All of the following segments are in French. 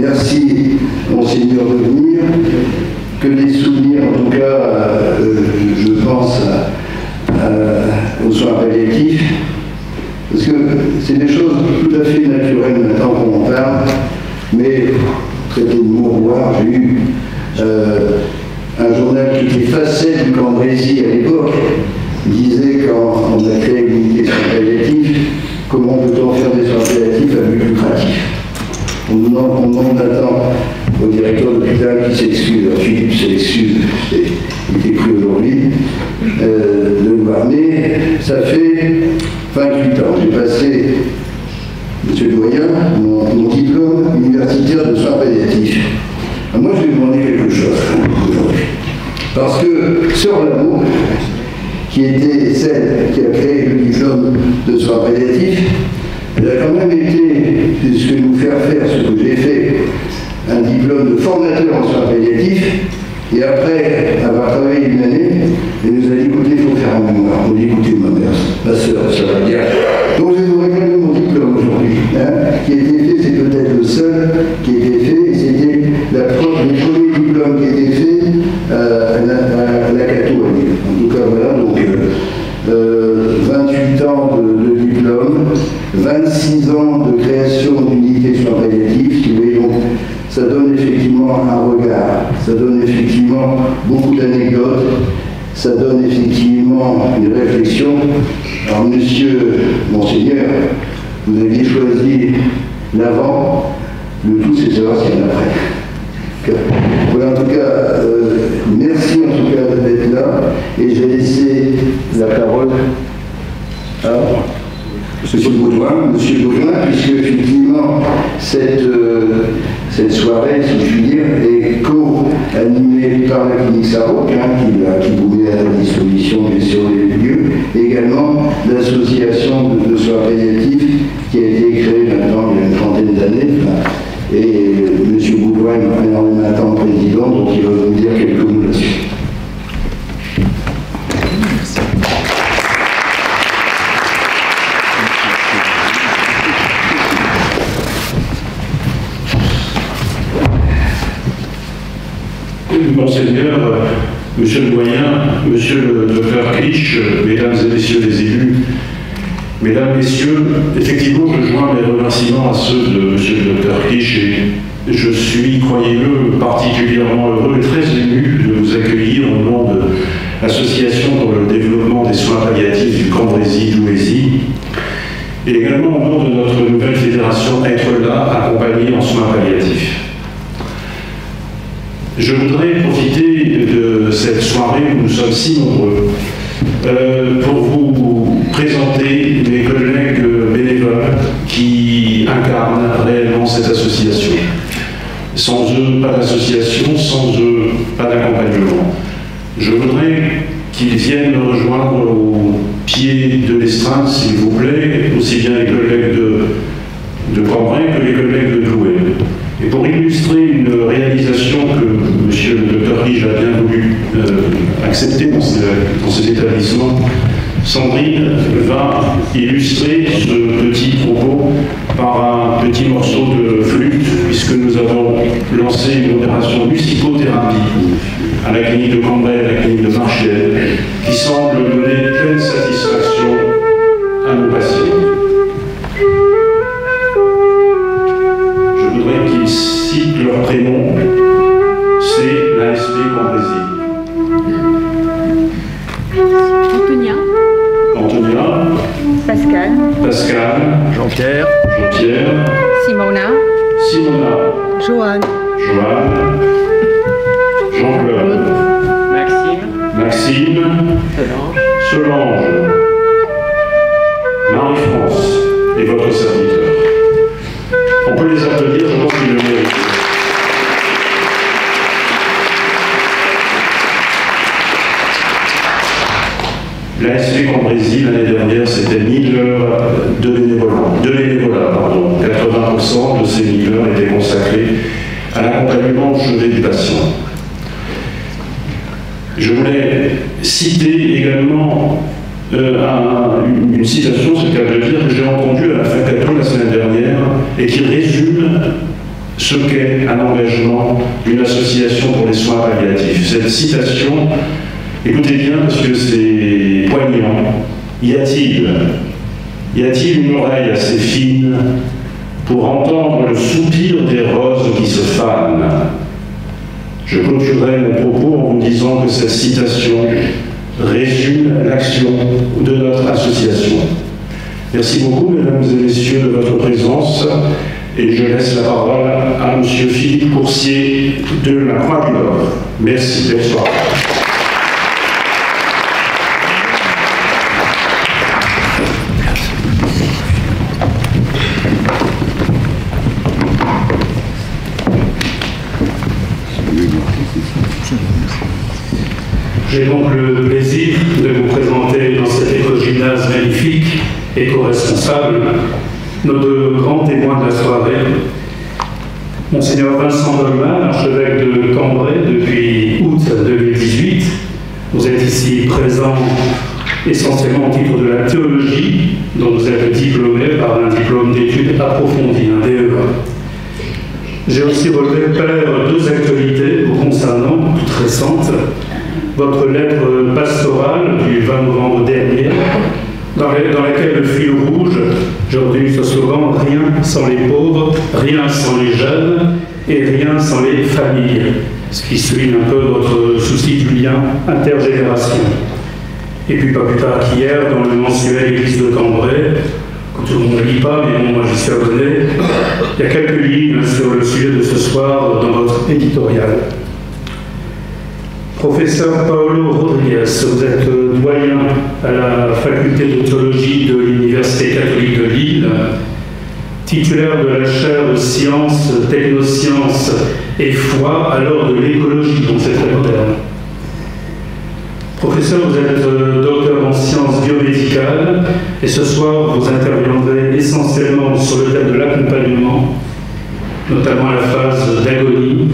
merci, Monseigneur, de venir. Que des souvenirs, en tout cas, je pense aux soins palliatifs, parce que c'est des choses tout à fait naturelles maintenant qu'on en parle, mais traité de mouroir, j'ai eu un journal qui était facette du Cambrésis à l'époque, disait quand on a créé l'unité soins palliatifs, comment peut-on faire des soins palliatifs à but lucratif. On demande maintenant au directeur de l'hôpital qui s'excuse, Philippe s'excuse, il est pris aujourd'hui, de le voir. Mais ça fait 28 ans. J'ai passé, monsieur le doyen, mon diplôme universitaire de soins palliatifs. Moi, je vais vous demander quelque chose aujourd'hui. Parce que Sœur Lamour, qui était celle qui a créé le diplôme de soins palliatifs, elle a quand même été, puisque nous faire faire ce que j'ai fait, un diplôme de formateur en soins palliatifs, et après avoir travaillé une année, elle nous a dit écoutez, il faut faire un mémoire. On dit écoutez, ma mère, ma soeur, ça va dire. Donc je vais vous révéler mon diplôme aujourd'hui, qui a été fait, c'est peut-être le seul qui a été fait, c'était le premier diplôme qui a été fait à la Cato. En tout cas, voilà, donc 28 ans de diplôme, 26 ans de création d'unités soins palliatifs, vous voyez, donc ça donne effectivement un regard, ça donne effectivement beaucoup d'anecdotes, ça donne effectivement une réflexion. Alors, monsieur, Monseigneur, vous aviez choisi l'avant, le tout c'est savoir ce qu'il y en a après. Voilà, en tout cas, merci en tout cas d'être là, et je vais laisser la parole à Monsieur Baudouin, puisque effectivement cette soirée, si je puis dire, est co-animée par la clinique Sarraute, qui vous met à la disposition bien sûr des lieux, et également l'association de soins palliatifs qui a été créée maintenant il y a une trentaine d'années. Et M. Baudouin est maintenant président, donc il va vous dire quelques mots là-dessus. Monseigneur, Monsieur le doyen, Monsieur le docteur Clich, Mesdames et Messieurs les élus, Mesdames, Messieurs, effectivement, je joins mes remerciements à ceux de Monsieur le docteur Clich et je suis, croyez-le, particulièrement heureux et très ému de vous accueillir au nom de l'Association pour le développement des soins palliatifs du Cambrésis-Douaisis et également au nom de notre nouvelle fédération Être là, accompagnée en soins palliatifs. Je voudrais profiter de cette soirée où nous sommes si nombreux pour vous présenter mes collègues bénévoles qui incarnent réellement cette association. Sans eux, pas d'association, sans eux, pas d'accompagnement. Je voudrais qu'ils viennent me rejoindre au pied de l'estrade, s'il vous plaît, aussi bien les collègues de Cambrai que les collègues de Douai. Et pour illustrer une réalisation que M. le Dr Rige a bien voulu accepter dans ces établissements, Sandrine va illustrer ce petit propos par un petit morceau de flûte, puisque nous avons lancé une opération musicothérapie à la clinique de Cambrai et à la clinique de Marchienne, qui semble donner pleine satisfaction à nos patients. Je voudrais qu'ils citent leur prénom, c'est l'ASP Cambrésis. Antonia. Pascal. Jean-Pierre. Simona. Joanne. Jean-Claude. Maxime. Solange. Marie-France et votre serviteur. On peut les applaudir, je pense qu'ils le méritent. L'ASP Cambrésis, l'année dernière, c'était 1000 heures de bénévolat, 80% de ces 1000 heures étaient consacrées à l'accompagnement au chevet du patient. Je voulais citer également une citation, c'est le cas de dire, que j'ai entendue à la FACATO la semaine dernière et qui résume ce qu'est un engagement d'une association pour les soins palliatifs. Cette citation, écoutez bien parce que c'est poignant. Y a-t-il une oreille assez fine pour entendre le soupir des roses qui se fanent? Je clôturerai mon propos en vous disant que cette citation résume l'action de notre association. Merci beaucoup, mesdames et messieurs, de votre présence, et je laisse la parole à M. Philippe Coursier de la Croix du Nord. Merci, bonsoir. J'ai donc le plaisir de vous présenter dans cet écogymnase magnifique, éco-responsable, nos deux grands témoins de la soirée. Monseigneur Vincent Dolman, archevêque de Cambrai depuis août 2018. Vous êtes ici présent essentiellement au titre de la théologie, dont vous êtes diplômé par un diplôme d'études approfondies, un DEA. J'ai aussi relevé, Père, deux actualités vous concernant, toutes récentes. Votre lettre pastorale du 20 novembre dernier, dans laquelle le fil rouge, j'ai retenu ce slogan, rien sans les pauvres, rien sans les jeunes et rien sans les familles, ce qui souligne un peu votre souci du lien intergénération. Et puis pas plus tard qu'hier, dans le mensuel Église de Cambrai, que tout le monde ne lit pas, mais bon, moi j'y suis abonné, il y a quelques lignes sur le sujet de ce soir dans votre éditorial. Professeur Paolo Rodriguez, vous êtes doyen à la faculté de théologie de l'Université catholique de Lille, titulaire de la chaire Sciences, Technosciences et Foi, alors de l'écologie, donc c'est très moderne. Professeur, vous êtes docteur en sciences biomédicales et ce soir vous interviendrez essentiellement sur le thème de l'accompagnement, notamment la phase d'agonie,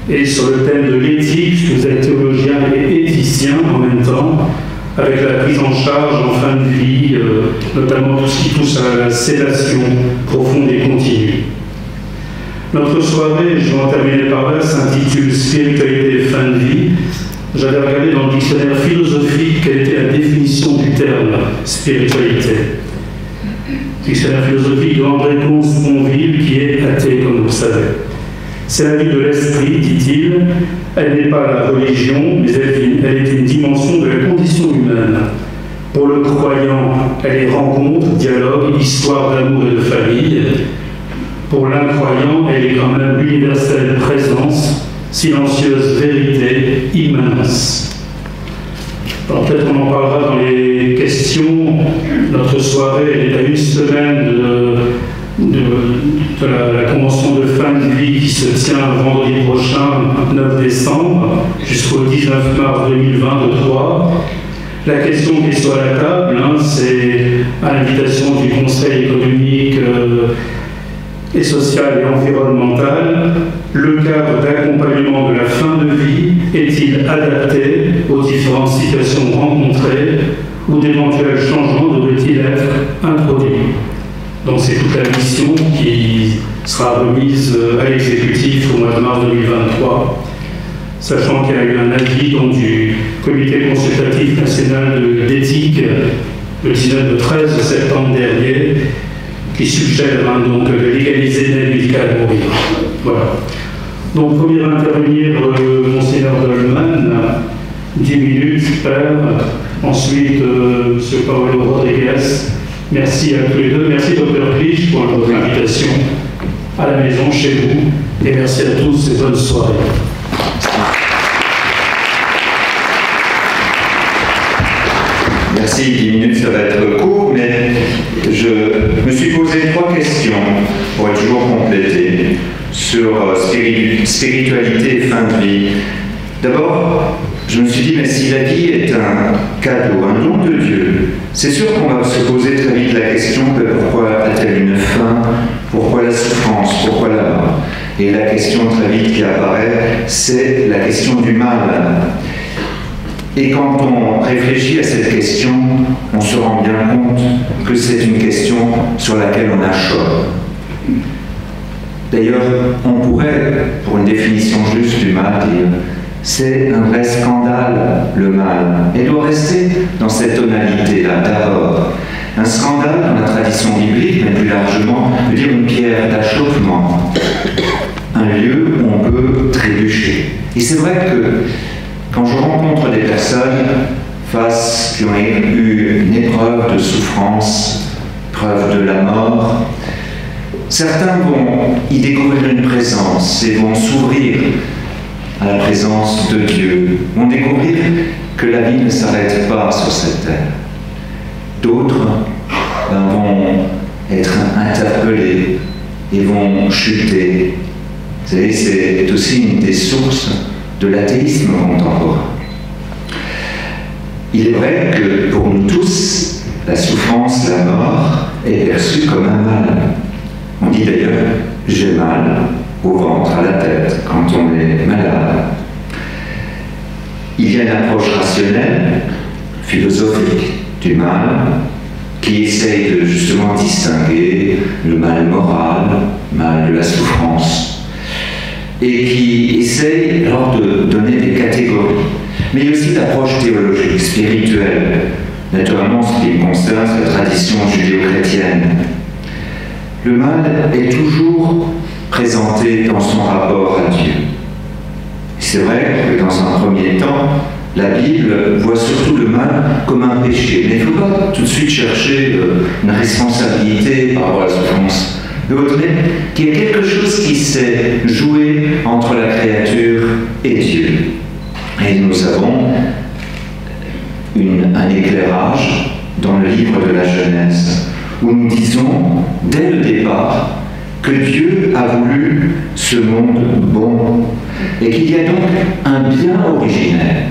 et sur le thème de l'éthique, puisque vous êtes théologien et éthicien en même temps, avec la prise en charge en fin de vie, notamment tout ce qui touche à la sédation profonde et continue. Notre soirée, je vais en terminer par là, s'intitule Spiritualité et fin de vie. J'avais regardé dans le dictionnaire philosophique quelle était la définition du terme spiritualité. Dictionnaire philosophique de André Comte-Sponville, qui est athée, comme vous le savez. C'est la vie de l'esprit, dit-il. Elle n'est pas la religion, mais elle est une dimension de la condition humaine. Pour le croyant, elle est rencontre, dialogue, histoire d'amour et de famille. Pour l'incroyant, elle est quand même l'universelle présence, silencieuse vérité, immanence. Alors peut-être qu'on en parlera dans les questions. Notre soirée, elle est à une semaine de la convention de fin de vie qui se tient vendredi prochain, 9 décembre, jusqu'au 19 mars 2023. La question qui est sur la table, c'est à l'invitation du Conseil économique et social et environnemental, le cadre d'accompagnement de la fin de vie est-il adapté aux différentes situations rencontrées ou d'éventuels changements devraient-ils être introduits? Donc c'est toute la mission qui sera remise à l'exécutif au mois de mars 2023, sachant qu'il y a eu un avis donc, du Comité consultatif national d'éthique le 13 septembre dernier, qui suggère donc de légaliser l'aide médicale à mourir. Voilà. Donc premier à intervenir, Monseigneur Dolman, 10 minutes, Père. Ensuite, M. Paolo Rodriguez. Merci à tous les deux. Merci Dr Clich pour votre invitation à la maison, chez vous. Et merci à tous et bonne soirée. Merci, 10 minutes ça va être court, mais je me suis posé 3 questions pour être toujours complété sur spiritualité et fin de vie. D'abord, je me suis dit, mais si la vie est un cadeau, un don de Dieu, c'est sûr qu'on va se poser très vite la question de pourquoi a-t-elle une fin, pourquoi la souffrance, pourquoi la mort. Et la question très vite qui apparaît, c'est la question du mal. Et quand on réfléchit à cette question, on se rend bien compte que c'est une question sur laquelle on achoppe. D'ailleurs, on pourrait, pour une définition juste du mal, dire c'est un vrai scandale, le mal, et doit rester dans cette tonalité-là d'abord. Un scandale dans la tradition biblique, mais plus largement, veut dire une pierre d'achoppement, un lieu où on peut trébucher. Et c'est vrai que quand je rencontre des personnes qui ont eu une épreuve de souffrance, preuve de la mort, certains vont y découvrir une présence et vont s'ouvrir à la présence de Dieu, vont découvrir que la vie ne s'arrête pas sur cette terre. D'autres vont être interpellés et vont chuter. Vous savez, c'est aussi une des sources de l'athéisme contemporain. Il est vrai que pour nous tous, la souffrance, la mort est perçue comme un mal. On dit d'ailleurs « j'ai mal au ventre, à la tête » quand on est malade. Il y a une approche rationnelle, philosophique du mal, qui essaye de justement distinguer le mal moral, le mal de la souffrance, et qui essaye alors de donner des catégories. Mais il y a aussi l'approche théologique, spirituelle. Naturellement, ce qui me concerne, c'est la tradition judéo-chrétienne. Le mal est toujours présenté dans son rapport à Dieu. C'est vrai que dans un premier temps, la Bible voit surtout le mal comme un péché. Mais il ne faut pas tout de suite chercher une responsabilité par rapport à la souffrance de l'autre, mais qu'il y a quelque chose qui s'est joué entre la créature et Dieu. Et nous avons un éclairage dans le livre de la Genèse, où nous disons, dès le départ, que Dieu a voulu ce monde bon, et qu'il y a donc un bien originel,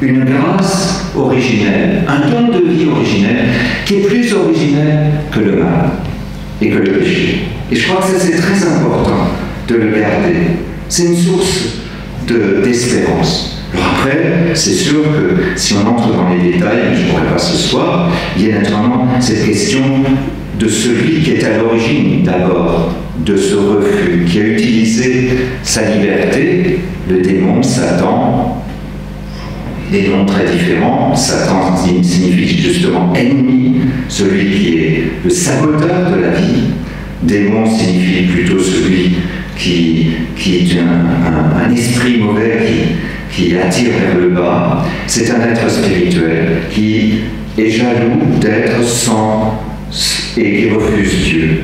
une grâce originelle, un don de vie originel, qui est plus originel que le mal et que le péché. Et je crois que ça, c'est très important de le garder. C'est une source d'espérance. Alors après, c'est sûr que si on entre dans les détails, je ne pourrais pas ce soir, il y a naturellement cette question de celui qui est à l'origine d'abord de ce refus, qui a utilisé sa liberté, le démon, Satan, des noms très différents. Satan signifie justement ennemi, celui qui est le saboteur de la vie. Démon signifie plutôt celui qui est un esprit mauvais qui attire vers le bas. C'est un être spirituel qui est jaloux d'être sans et qui refuse Dieu.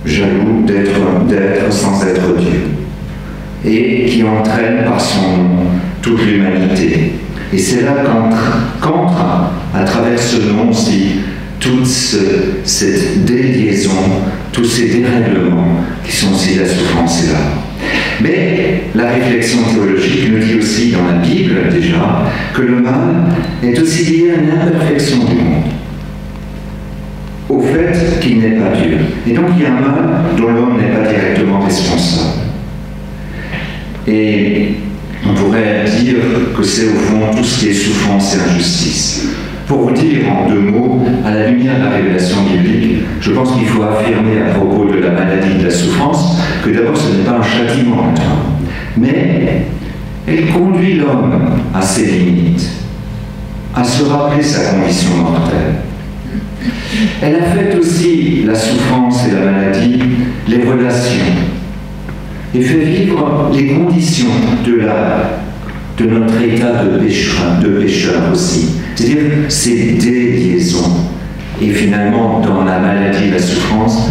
Jaloux d'être sans être Dieu. Et qui entraîne par son nom toute l'humanité. Et c'est là qu'entre à travers ce nom aussi toute cette déliaison, tous ces dérèglements qui sont aussi la souffrance et la mort. Mais la réflexion théologique nous dit aussi dans la Bible déjà que le mal est aussi lié à une imperfection du monde, au fait qu'il n'est pas Dieu. Et donc il y a un mal dont l'homme n'est pas directement responsable. Et on pourrait dire que c'est au fond tout ce qui est souffrance et injustice. Pour vous dire en deux mots, à la lumière de la révélation biblique, je pense qu'il faut affirmer à propos de la maladie de la souffrance que d'abord ce n'est pas un châtiment, mais elle conduit l'homme à ses limites, à se rappeler sa condition mortelle. Elle affecte aussi la souffrance et la maladie, les relations, et fait vivre les conditions de notre état de pécheur aussi. C'est-à-dire ces déliaisons. Et finalement, dans la maladie et la souffrance,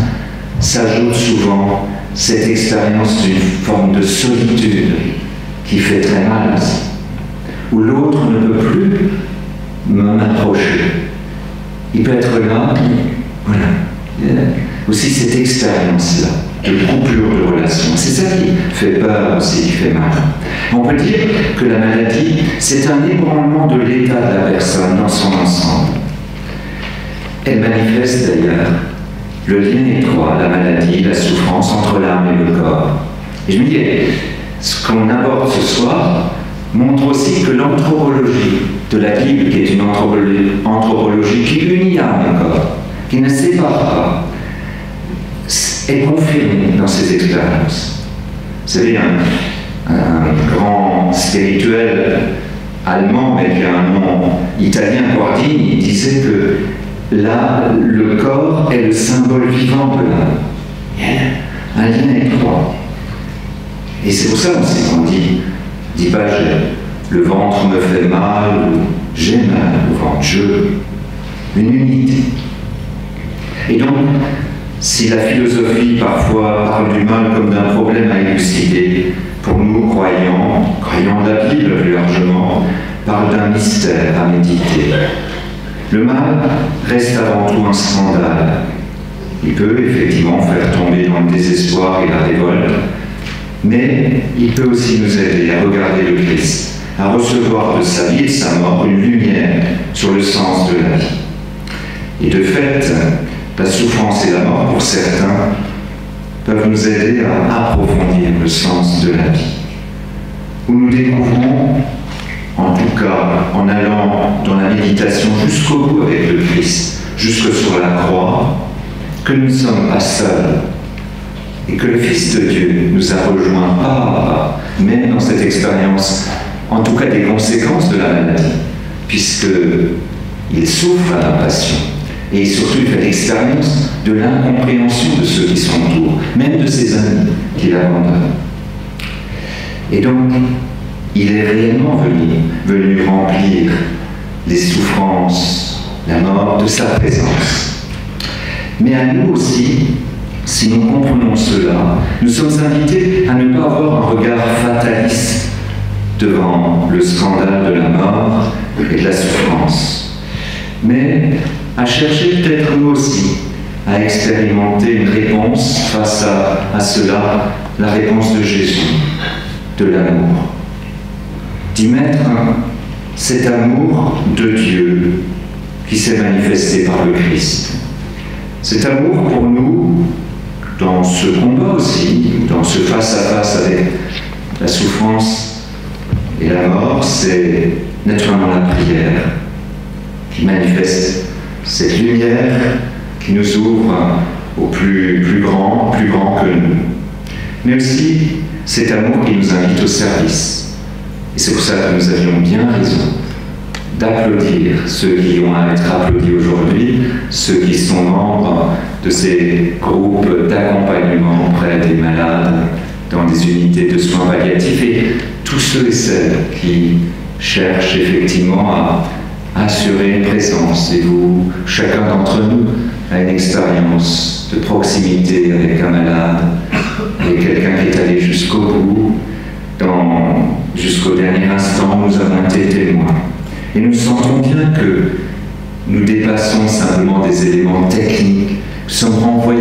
s'ajoute souvent cette expérience d'une forme de solitude qui fait très mal, où l'autre ne peut plus m'approcher. Il peut être là, voilà. Il y a aussi cette expérience-là de coupure de relation. C'est ça qui fait peur aussi, qui fait mal. On peut dire que la maladie, c'est un ébranlement de l'état de la personne dans son ensemble. Elle manifeste d'ailleurs le lien étroit, la maladie, la souffrance entre l'âme et le corps. Et je me dis, ce qu'on aborde ce soir montre aussi que l'anthropologie de la Bible, qui est une anthropologie qui unit âme et corps, qui ne sépare pas, est confirmé dans ses expériences. Vous savez, un grand spirituel allemand, mais qui a un nom italien, Guardini, il disait que là, le corps est le symbole vivant de l'âme. Il y a un lien étroit. Et c'est pour ça aussi qu'on dit pas le ventre me fait mal, ou j'ai mal au ventre, une unité. Et donc, si la philosophie parfois parle du mal comme d'un problème à élucider, pour nous, croyants de la Bible plus largement, parle d'un mystère à méditer. Le mal reste avant tout un scandale. Il peut effectivement faire tomber dans le désespoir et la révolte, mais il peut aussi nous aider à regarder le Christ, à recevoir de sa vie et de sa mort une lumière sur le sens de la vie. Et de fait, la souffrance et la mort, pour certains, peuvent nous aider à approfondir le sens de la vie. Où nous découvrons, en tout cas en allant dans la méditation jusqu'au bout avec le Christ, jusque sur la croix, que nous ne sommes pas seuls et que le Fils de Dieu nous a rejoints pas à pas, même dans cette expérience, en tout cas des conséquences de la maladie, puisqu'il souffre à la passion. Et surtout, il fait l'expérience de l'incompréhension de ceux qui sont autour, même de ses amis qui l'abandonnent. Et donc, il est réellement venu remplir les souffrances, la mort de sa présence. Mais à nous aussi, si nous comprenons cela, nous sommes invités à ne pas avoir un regard fataliste devant le scandale de la mort et de la souffrance, mais à chercher peut-être nous aussi à expérimenter une réponse face à cela, la réponse de Jésus, de l'amour. D'y mettre cet amour de Dieu qui s'est manifesté par le Christ. Cet amour pour nous, dans ce combat aussi, dans ce face-à-face avec la souffrance et la mort, c'est naturellement la prière qui manifeste cette lumière qui nous ouvre au plus grand que nous. Mais aussi cet amour qui nous invite au service. Et c'est pour ça que nous avions bien raison d'applaudir ceux qui ont à être applaudis aujourd'hui, ceux qui sont membres de ces groupes d'accompagnement auprès des malades dans des unités de soins palliatifs et tous ceux et celles qui cherchent effectivement à assurer une présence. Et vous, chacun d'entre nous, a une expérience de proximité avec un malade, avec quelqu'un qui est allé jusqu'au bout, jusqu'au dernier instant, nous avons été témoins. Et nous sentons bien que nous dépassons simplement des éléments techniques. Nous sommes renvoyés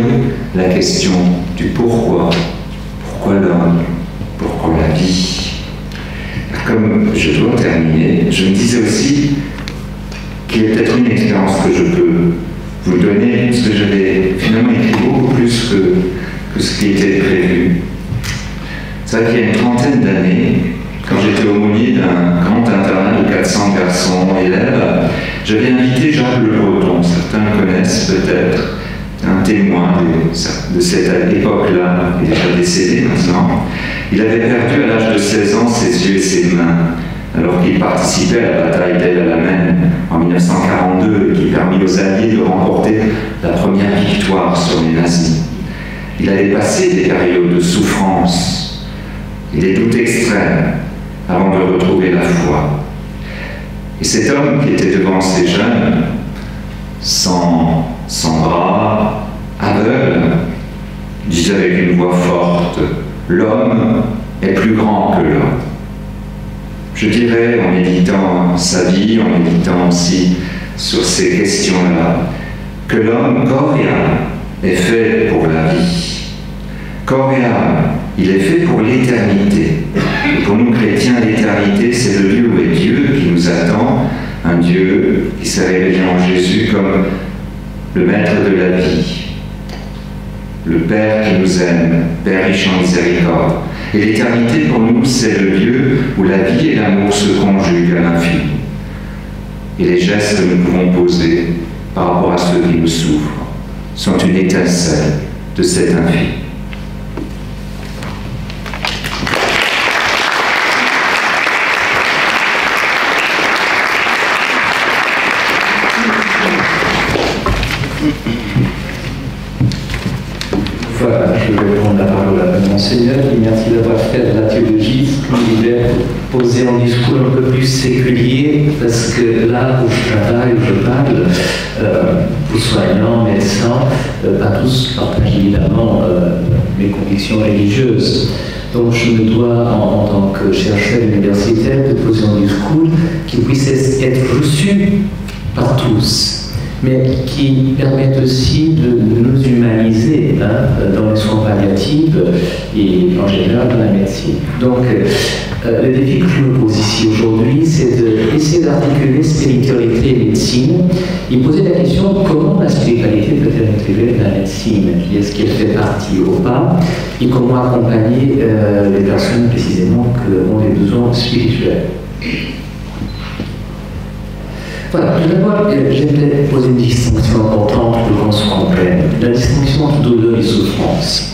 la question du pourquoi. Pourquoi l'homme? Pourquoi la vie? Comme je dois terminer, je me disais aussi qu'il y a peut-être une expérience que je peux vous donner, parce que j'avais finalement écrit beaucoup plus que ce qui était prévu. C'est vrai qu'il y a une trentaine d'années, quand j'étais aumônier d'un grand internat de 400 garçons élèves, j'avais invité Jacques Le Breton, certains le connaissent peut-être, un témoin de cette époque-là, il est déjà décédé maintenant. Il avait perdu à l'âge de 16 ans ses yeux et ses mains, alors qu'il participait à la bataille d'El Alamein en 1942 et qui permit aux Alliés de remporter la première victoire sur les nazis. Il avait passé des périodes de souffrance et des doutes extrêmes avant de retrouver la foi. Et cet homme qui était devant ces jeunes, sans bras, aveugle, disait avec une voix forte, « L'homme est plus grand que l'homme ». Je dirais, en méditant sa vie, en méditant aussi sur ces questions-là, que l'homme, corps et âme, est fait pour la vie. Corps et âme, il est fait pour l'éternité. Et pour nous chrétiens, l'éternité, c'est le lieu où est Dieu qui nous attend, un Dieu qui s'est révélé en Jésus comme le maître de la vie, le Père qui nous aime, Père riche en miséricorde. Et l'éternité, pour nous, c'est le lieu où la vie et l'amour se conjuguent à l'infini. Et les gestes que nous pouvons poser par rapport à ceux qui nous souffrent sont une étincelle de cet infini. Voilà, je vais prendre la parole à Monseigneur, et merci d'avoir fait de la théologie, il est posé un discours un peu plus séculier, parce que là où je travaille, où je parle, pour soignants, médecins, pas tous partagent évidemment mes convictions religieuses. Donc je me dois, en tant que chercheur universitaire, de poser un discours qui puisse être reçu par tous, mais qui permettent aussi de nous humaniser dans les soins palliatifs et en général dans la médecine. Donc, le défi que je me pose ici aujourd'hui, c'est d'essayer d'articuler spiritualité et médecine et poser la question comment la spiritualité peut être intégrée dans la médecine, est-ce qu'elle fait partie ou pas, et comment accompagner les personnes précisément qui ont des besoins spirituels. Voilà, tout d'abord, j'aimerais poser une distinction importante pour qu'on se comprenne. La distinction entre douleur et souffrance.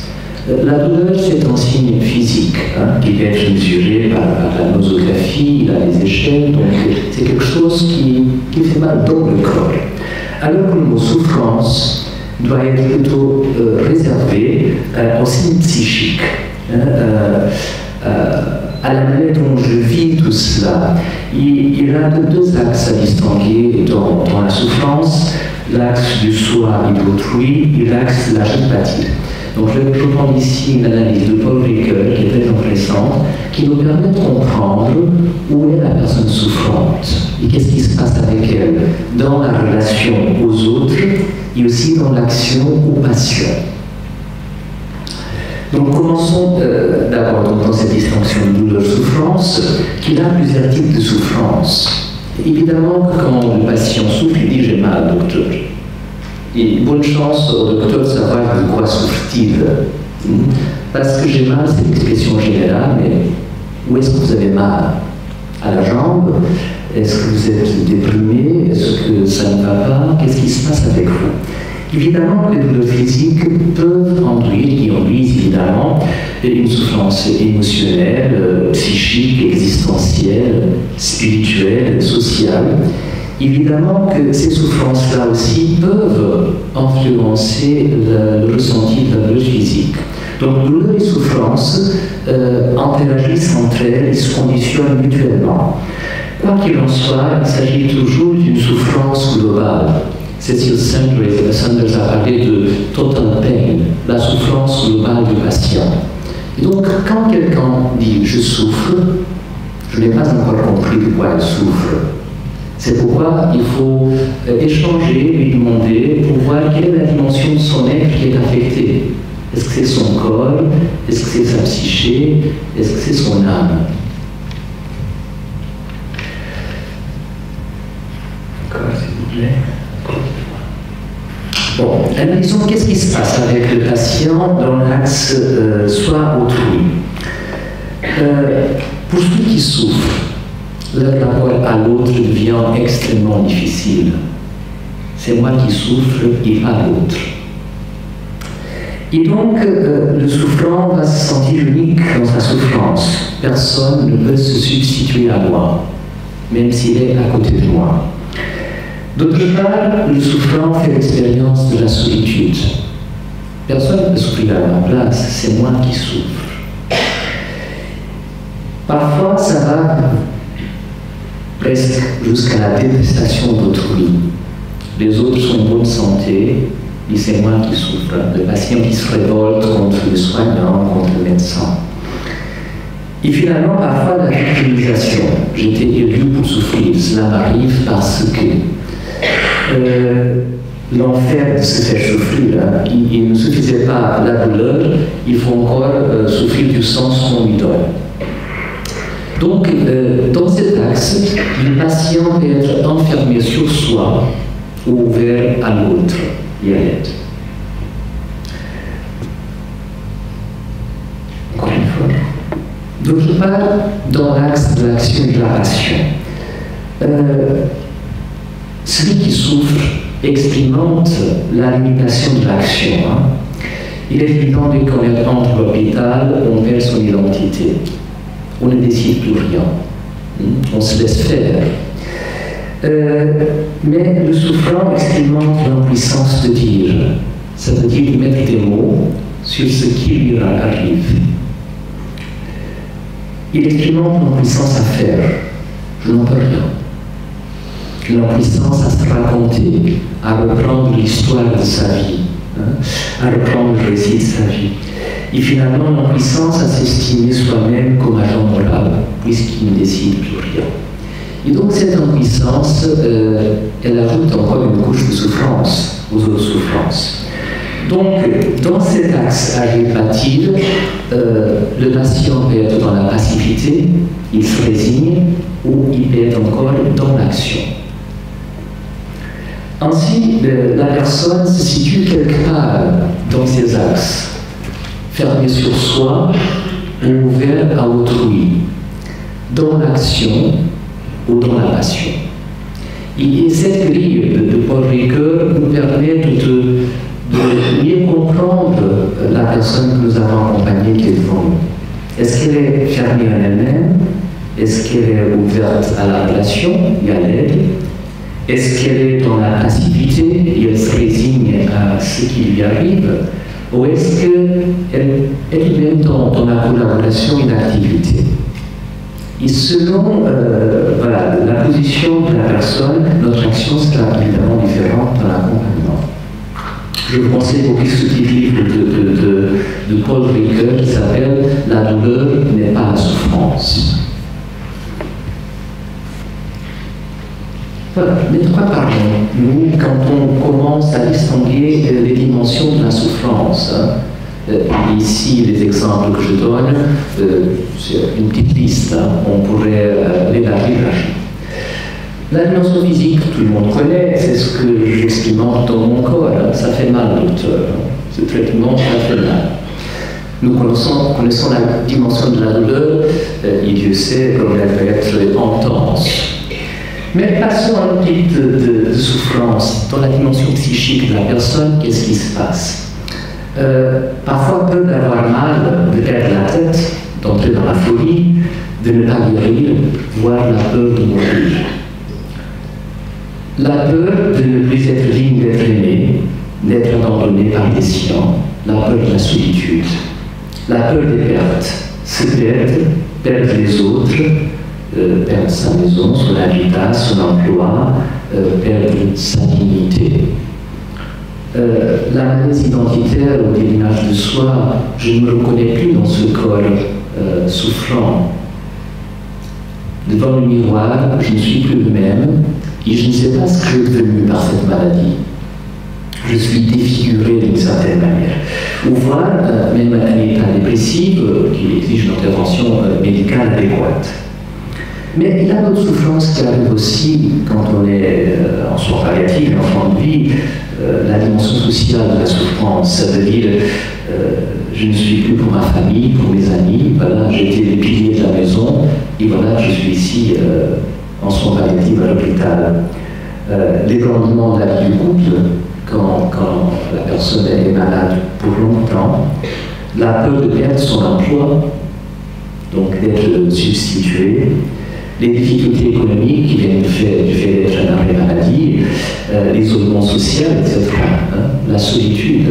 La douleur, c'est un signe physique qui peut être mesuré par la nosographie, les échelles, donc c'est quelque chose qui fait mal dans le corps. Alors que le mot souffrance doit être plutôt réservé au signe psychique. À la manière dont je vis tout cela, il y a deux axes à distinguer dans la souffrance, l'axe du soi et de l'autrui et l'axe de la sympathie. Donc je prends ici une analyse de Paul Ricoeur qui est très intéressante, qui nous permet de comprendre où est la personne souffrante et qu'est-ce qui se passe avec elle dans la relation aux autres et aussi dans l'action aux patients. Donc commençons d'abord dans cette distinction de douleur-souffrance, qu'il a plusieurs types de souffrance. Évidemment, quand le patient souffre, il dit « j'ai mal, docteur ». Et bonne chance au docteur de savoir de quoi souffre-t-il. Parce que j'ai mal, c'est une expression générale, mais où est-ce que vous avez mal? À la jambe? Est-ce que vous êtes déprimé? Est-ce que ça ne va pas? Qu'est-ce qui se passe avec vous? Évidemment, les douleurs physiques peuvent enduire, et induisent évidemment, une souffrance émotionnelle, psychique, existentielle, spirituelle, sociale. Évidemment que ces souffrances-là aussi peuvent influencer le ressenti de la douleur physique. Donc, douleur et souffrance interagissent entre elles et se conditionnent mutuellement. Quoi qu'il en soit, il s'agit toujours d'une souffrance globale. Cécile Sanders a parlé de total pain, la souffrance globale du patient. Et donc, quand quelqu'un dit « je souffre », je n'ai pas encore compris de quoi il souffre. C'est pourquoi il faut échanger, lui demander, pour voir quelle est la dimension de son être qui est affectée. Est-ce que c'est son corps? Est-ce que c'est sa psyché? Est-ce que c'est son âme? D'accord, s'il vous plaît. Bon, analysons qu'est-ce qui se passe avec le patient dans l'axe soi-autrui. Pour ceux qui souffrent, le rapport à l'autre devient extrêmement difficile. C'est moi qui souffre et pas l'autre. Et donc, le souffrant va se sentir unique dans sa souffrance. Personne ne peut se substituer à moi, même s'il est à côté de moi. D'autre part, le souffrant fait l'expérience de la solitude. Personne ne peut souffrir à ma place, c'est moi qui souffre. Parfois, ça va presque jusqu'à la détestation d'autrui. Les autres sont en bonne santé, et c'est moi qui souffre. Le patient qui se révolte contre le soignant, contre le médecin. Et finalement, parfois, la victimisation. J'étais élu pour souffrir. Cela m'arrive parce que l'enfer de se faire souffrir, il ne suffisait pas la douleur, il faut encore souffrir du sens qu'on lui donne. Donc, dans cet axe, le patient peut être enfermé sur soi ou ouvert à l'autre et à l'aide. Encore une fois. D'autre part, dans l'axe de l'action et de la passion, celui qui souffre expérimente la limitation de l'action. Il est évident que quand on entre l'hôpital, on perd son identité. On ne décide plus rien. On se laisse faire. Mais le souffrant expérimente l'impuissance de dire. Ça veut dire de mettre des mots sur ce qui lui arrive. Il expérimente l'impuissance à faire. Je n'en peux rien. L'impuissance à se raconter, à reprendre l'histoire de sa vie, à reprendre le récit de sa vie. Et finalement, l'impuissance à s'estimer soi-même comme agent moral, puisqu'il ne décide plus rien. Et donc cette impuissance, elle ajoute encore une couche de souffrance aux autres souffrances. Donc, dans cet axe agitatif, le patient peut être dans la passivité, il se résigne, ou il peut être encore dans l'action. Ainsi, la personne se situe quelque part dans ces axes, fermé sur soi ou ouvert à autrui, dans l'action ou dans la passion. Et cette grille de Paul Ricoeur nous permet de mieux comprendre la personne que nous avons accompagnée qui est devant nous. Est-ce qu'elle est fermée en elle-même? Est-ce qu'elle est ouverte à la relation et à l'aide? Est-ce qu'elle est dans la passivité et elle se résigne à ce qui lui arrive? Ou est-ce qu'elle est même dans la collaboration et l'activité? Et selon la position de la personne, notre action sera évidemment différente dans l'accompagnement. Je vous conseille beaucoup ce petit livre de Paul Ricoeur qui s'appelle « La douleur n'est pas la souffrance ». Voilà, mais de quoi parlons-nous quand on commence à distinguer les dimensions de la souffrance? Ici, les exemples que je donne, c'est une petite liste, on pourrait l'élargir. La dimension physique, tout le monde connaît, c'est ce que j'expérimente dans mon corps, ça fait mal, docteur. Ce traitement, ça fait mal. Nous connaissons la dimension de la douleur, et Dieu sait comme elle peut être intense. Mais passons à un type de souffrance. Dans la dimension psychique de la personne, qu'est-ce qui se passe? Parfois, peur d'avoir mal, de perdre la tête, d'entrer dans la folie, de ne pas guérir, voire la peur de mourir. La peur de ne plus être digne d'être aimé, d'être abandonné par des siens, la peur de la solitude, la peur des pertes, se perdre les autres, perdre sa maison, son habitat, son emploi, perdre sa dignité. La malaise identitaire ou l'image de soi, je ne me reconnais plus dans ce corps souffrant. Devant le miroir, je ne suis plus le même et je ne sais pas ce que je suis devenu par cette maladie. Je suis défiguré d'une certaine manière. Ou voir même un état dépressif qui exige une intervention médicale adéquate. Mais il y a d'autres souffrances qui arrivent aussi quand on est en soins palliatifs, en fin de vie, la dimension sociale de la souffrance. Ça veut dire, je ne suis plus pour ma famille, pour mes amis, voilà, j'ai été les piliers de la maison, et voilà, je suis ici en soins palliatifs à l'hôpital. L'égrandement de la vie du couple, quand la personne est malade pour longtemps, la peur de perdre son emploi, donc d'être substitué, les difficultés économiques qui viennent du fait d'être un arrêt maladie, l'isolement social, etc., la solitude.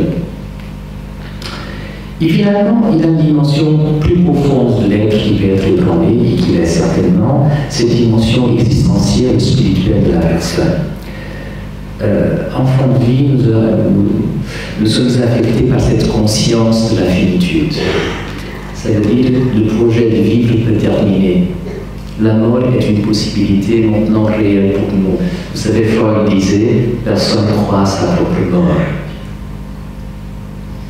Et finalement, il y a une dimension plus profonde de l'être qui peut être ébranlée et qui est certainement cette dimension existentielle, spirituelle de la personne. En fin de vie, nous sommes affectés par cette conscience de la finitude. Ça veut dire que le projet de vivre peut terminer. La mort est une possibilité maintenant réelle pour nous. Vous savez, Freud disait « personne ne croit à sa propre mort ».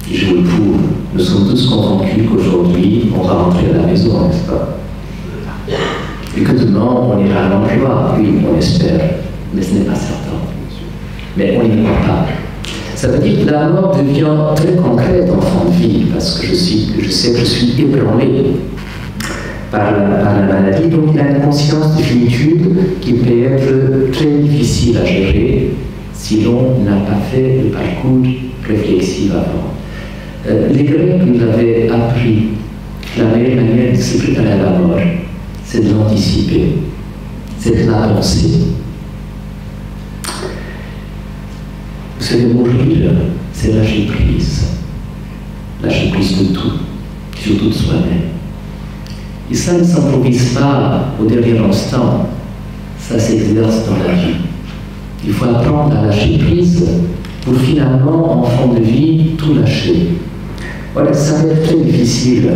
Et je vous le prouve, nous sommes tous convaincus qu'aujourd'hui, on va rentrer à la maison, n'est-ce pas? Et que demain, on ira à l'emploi, oui, on espère, mais ce n'est pas certain. Mais on n'y croit pas. Ça veut dire que la mort devient très concrète en fin de vie, parce que je sais que je suis ébranlé par la maladie, donc il a une conscience de finitude qui peut être très difficile à gérer si l'on n'a pas fait le parcours réflexif avant. Les Grecs nous avaient appris que la meilleure manière de se préparer à la mort, c'est de l'anticiper, c'est de la penser. Vous savez, mourir, c'est lâcher prise de tout, surtout de soi-même. Et ça ne s'improvise pas au dernier instant, ça s'exerce dans la vie. Il faut apprendre à lâcher prise pour finalement, en fin de vie, tout lâcher. Voilà, ça va être très difficile.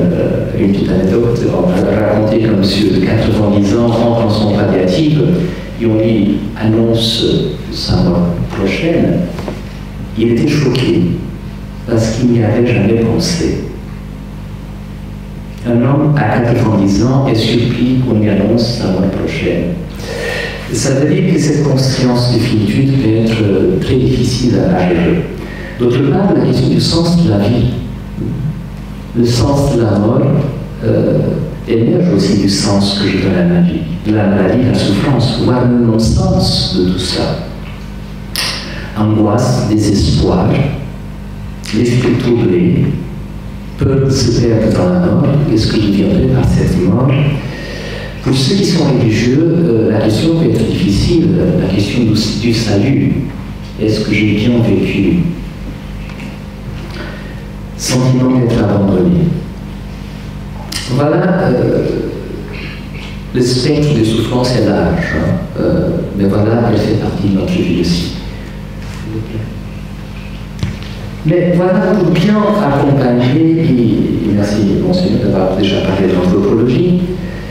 Une petite anecdote, on va raconter qu'un monsieur de 90 ans rentre en son palliative et on lui annonce sa mort prochaine. Il était choqué parce qu'il n'y avait jamais pensé. Un homme à 90 ans est surpris qu'on lui annonce sa mort prochaine. Ça veut dire que cette conscience de finitude peut être très difficile à gérer. D'autre part, la question du sens de la vie. Le sens de la mort émerge aussi du sens que je donne à ma vie. La maladie, la souffrance, voire le non-sens de tout ça. Angoisse, désespoir, l'esprit troublé, peur de se perdre dans la mort, qu'est-ce que je deviendrai par cette mort? Pour ceux qui sont religieux, la question peut être difficile, la question du salut. Est-ce que j'ai bien vécu? Sentiment d'être abandonné. Voilà, le spectre de souffrance est large, mais voilà, elle fait partie de notre vie aussi. Mais voilà, pour bien accompagner, et merci Monseigneur d'avoir déjà parlé de l'anthropologie,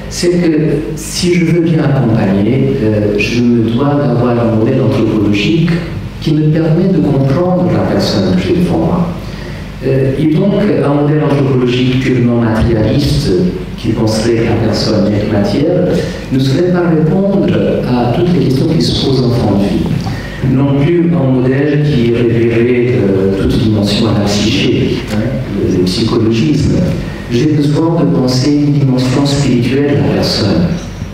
c'est que si je veux bien accompagner, je me dois d'avoir un modèle anthropologique qui me permet de comprendre la personne que j'ai devant moi. Et donc, un modèle anthropologique purement matérialiste, qui penserait que la personne est matière, ne saurait pas répondre à toutes les questions qui se posent en fin de vie. Non plus un modèle qui révélerait toute dimension à la psyché, le psychologisme. J'ai besoin de penser une dimension spirituelle de la personne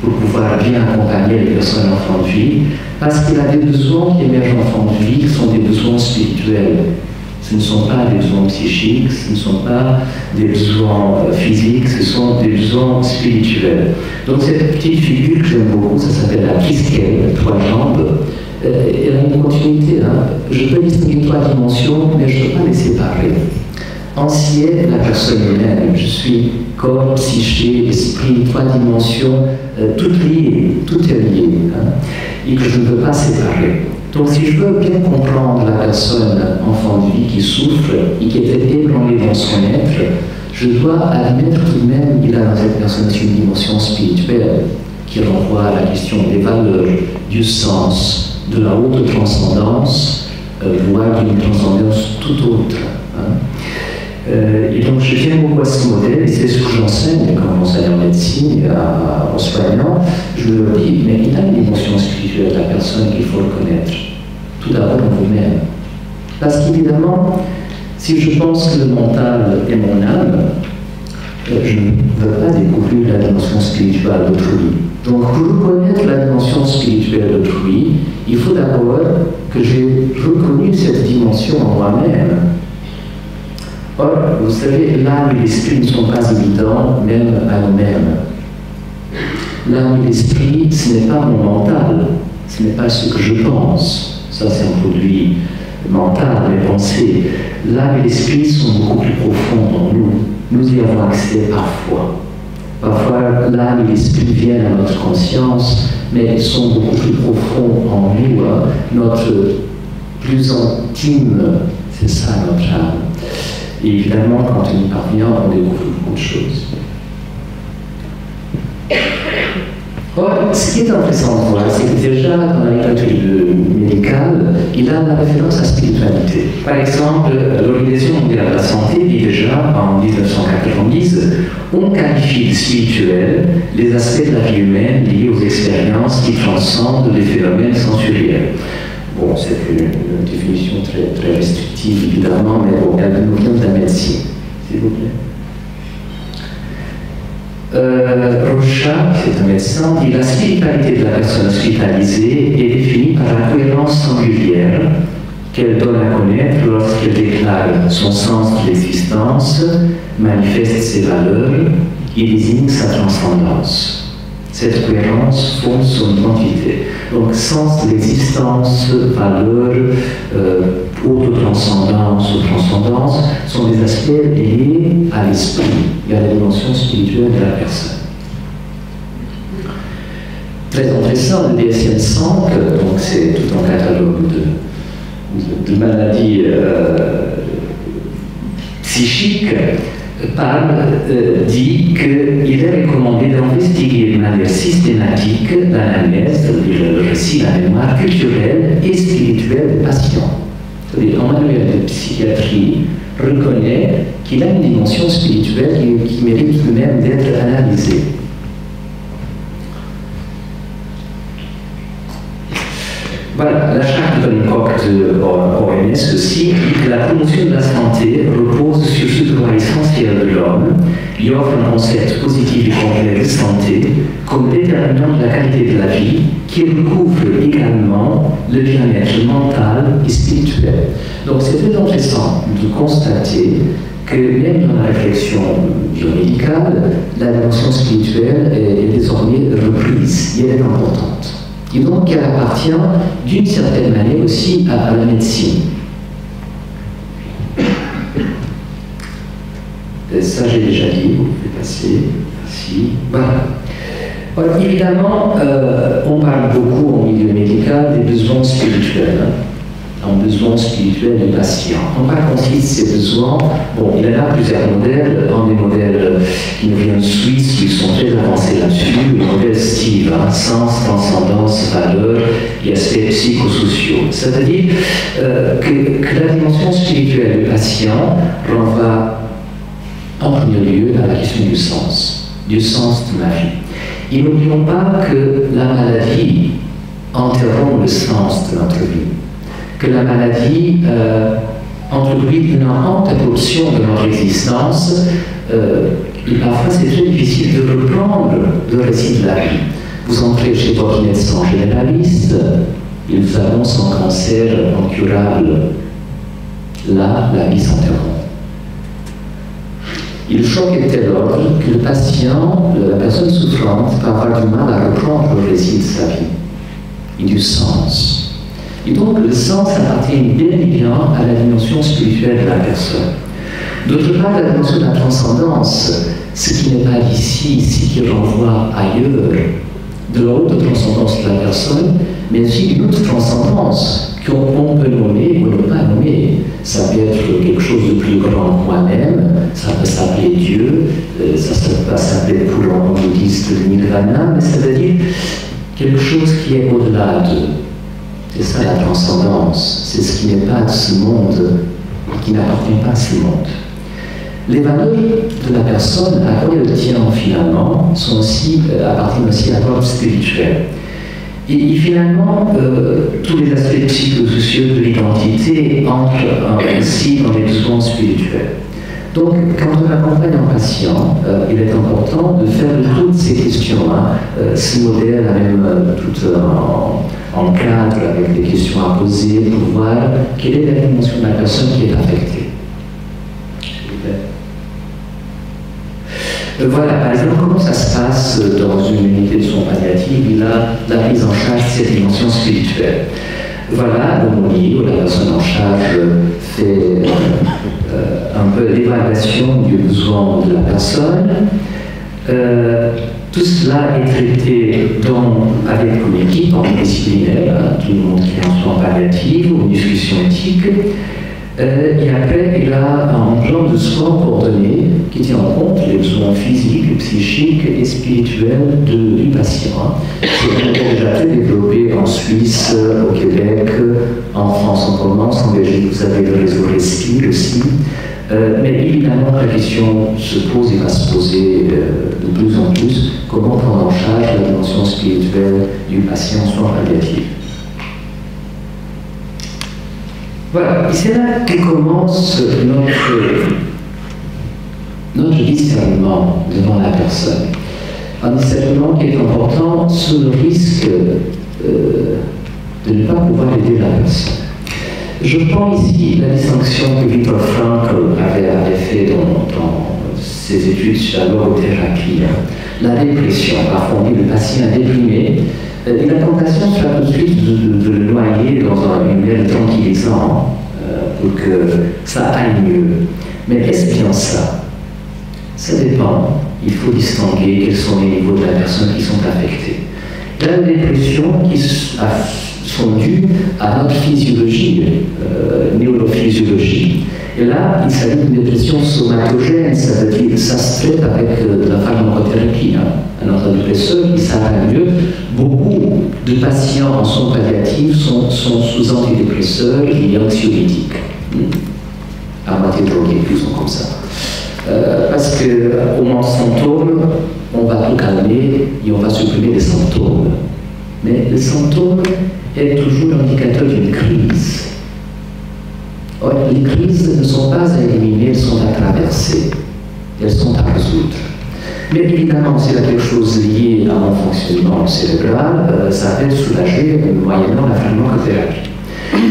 pour pouvoir bien accompagner les personnes en fin de vie, parce qu'il y a des besoins qui émergent en fin de vie qui sont des besoins spirituels. Ce ne sont pas des besoins psychiques, ce ne sont pas des besoins physiques, ce sont des besoins spirituels. Donc cette petite figure que j'aime beaucoup, ça s'appelle la Kiskelle, 3 jambes. Elle a une continuité. Je peux distinguer 3 dimensions, mais je ne peux pas les séparer. En ciel, la personne humaine, je suis corps, psyché, esprit, 3 dimensions, toutes liées, tout est lié, et que je ne peux pas séparer. Donc si je veux bien comprendre la personne enfant de vie qui souffre et qui était ébranlée dans son être, je dois admettre tout de même qu'il a dans cette personne une dimension spirituelle qui renvoie à la question des valeurs, du sens, de la haute transcendance, voire d'une transcendance tout autre. Et donc je tiens beaucoup à ce modèle, et c'est ce que j'enseigne quand j'enseigne en médecine aux soignants. Je leur dis, mais il y a une dimension spirituelle de la personne qu'il faut reconnaître. Tout d'abord en vous-même. Parce qu'évidemment, si je pense que le mental est mon âme, je ne veux pas découvrir la dimension spirituelle d'autrui. Donc pour reconnaître la dimension spirituelle d'autrui, il faut d'abord que j'ai reconnu cette dimension en moi-même. Or, vous savez, l'âme et l'esprit ne sont pas évidents, même à nous-mêmes. L'âme et l'esprit, ce n'est pas mon mental, ce n'est pas ce que je pense. Ça, c'est un produit mental, mes pensées. L'âme et l'esprit sont beaucoup plus profonds en nous. Nous y avons accès parfois. Parfois, l'âme et l'esprit viennent à notre conscience, mais ils sont beaucoup plus profonds en nous. Notre plus intime, c'est ça notre âme. Et évidemment, quand on y parvient, on découvre beaucoup de choses. Or, ce qui est intéressant de voir, c'est que déjà dans la littérature médicale, il a la référence à la spiritualité. Par exemple, l'Organisation mondiale de la santé dit déjà, en 1990, on qualifie de spirituel les aspects de la vie humaine liés aux expériences qui transcendent les phénomènes sensoriels. Bon, c'est une définition très restrictive, évidemment, mais bon, elle nous vient de la médecine, s'il vous plaît. Rochat, c'est un médecin, dit la spiritualité de la personne hospitalisée est définie par la cohérence singulière qu'elle donne à connaître lorsqu'elle déclare son sens de l'existence, manifeste ses valeurs et désigne sa transcendance. Cette cohérence fonde son identité. Donc, sens de l'existence, valeur, autotranscendance ou transcendance sont des aspects liés à l'esprit et à la dimension spirituelle de la personne. Très intéressant, le DSM-5, donc c'est tout un catalogue de maladies psychiques, dit qu'il est recommandé d'investiguer de manière systématique l'analyse, c'est-à-dire le récit, la mémoire culturelle et spirituelle du patient. C'est-à-dire un manuel de psychiatrie reconnaît qu'il a une dimension spirituelle qui mérite lui-même d'être analysée. Voilà, la charte de Bangkok de OMS aussi dit que la promotion de la santé repose sur ce droit essentiel de l'homme. Il offre un concept positif et complet de santé comme déterminant de la qualité de la vie qui recouvre également le bien-être mental et spirituel. Donc c'est très intéressant de constater que même dans la réflexion biomédicale, la dimension spirituelle est désormais reprise et elle est importante. Et donc, elle appartient d'une certaine manière aussi à la médecine. Et ça, j'ai déjà dit, vous pouvez passer. Merci. Voilà. Alors, évidemment, on parle beaucoup au milieu médical des besoins spirituels. Un besoin spirituel du patient. En quoi consistent ces besoins? Bon, il y en a plusieurs modèles. Un des modèles qui nous vient de Suisse, qui sont très avancés là-dessus, le modèle Steve, sens, transcendance, valeur et aspects psychosociaux. C'est-à-dire que la dimension spirituelle du patient renvoie en premier lieu à la question du sens de ma vie. Et n'oublions pas que la maladie interrompt le sens de notre vie, que la maladie introduit une interruption de notre existence, et parfois c'est très difficile de reprendre le récit de la vie. Vous entrez chez votre médecin généraliste, il vous annonce un cancer incurable. Là, la vie s'interrompt. Il choque est tel ordre que le patient, la personne souffrante, va avoir du mal à reprendre le récit de sa vie et du sens. Et donc, le sens appartient bien et bien à la dimension spirituelle de la personne. D'autre part, la dimension de la transcendance, ce qui n'est pas ici, ce qui renvoie ailleurs, de la haute transcendance de la personne, mais aussi une autre transcendance qu'on peut nommer ou ne pas nommer. Ça peut être quelque chose de plus grand que moi-même, ça peut s'appeler Dieu, ça peut s'appeler pour un bouddhiste nirvana, mais ça veut dire quelque chose qui est au-delà de. C'est ça la transcendance, c'est ce qui n'est pas de ce monde, qui n'appartient pas à ce monde. Les valeurs de la personne à quoi elle tient finalement appartiennent aussi à l'ordre spirituel. Et finalement, tous les aspects psychosociaux de l'identité entrent ainsi dans les besoins spirituels. Donc, quand on accompagne un patient, il est important de faire de toutes ces questions-là. Ce modèle a même tout en cadre avec des questions à poser pour voir quelle est la dimension de la personne qui est affectée. Voilà, par exemple, comment ça se passe dans une unité de soins palliatifs? Il a la prise en charge de cette dimension spirituelle. Voilà, l'homonie, où la personne en charge fait un peu l'évaluation du besoin de la personne. Tout cela est traité avec une équipe disciplinaire, tout le monde qui est en soins palliatifs ou une discussion éthique. Et après, il a un plan de soins coordonné qui tient en compte les besoins physiques, psychiques et spirituels du patient. C'est déjà très développé en Suisse, au Québec, en France, en Provence, en Belgique, vous avez le réseau Respire aussi. Mais évidemment, la question se pose et va se poser de plus en plus, comment prendre en charge la dimension spirituelle du patient en soins palliatifs. Voilà, et c'est là que commence notre discernement devant la personne. Un discernement qui est important sous le risque de ne pas pouvoir aider la personne. Je prends ici la distinction que Viktor Frankl avait fait dans ses études sur la logothérapie. La dépression, parfois on dit le patient déprimé, et la tentation sera tout de suite de le noyer dans une mer tranquillisant pour que ça aille mieux. Mais est-ce bien ça? Ça dépend. Il faut distinguer quels sont les niveaux de la personne qui sont affectés. Il y a des dépressions qui sont dues à notre physiologie, neurophysiologie. Et là, il s'agit d'une dépression somatogène, ça veut dire que ça se traite avec de la pharmacothérapie. Un antidépresseur, il s'arrête mieux. Beaucoup de patients en soins palliatifs sont sous antidépresseurs et anxiolytiques. À moitié drogués, plus ou moins comme ça. Parce qu'au moins de symptômes, on va tout calmer et on va supprimer les symptômes. Mais le symptôme est toujours l'indicateur d'une crise. Or, les crises ne sont pas à éliminer, elles sont à traverser, elles sont à résoudre. Mais évidemment, s'il y a quelque chose lié à mon fonctionnement cérébral, ça va être soulagé moyennant la pharmacothérapie.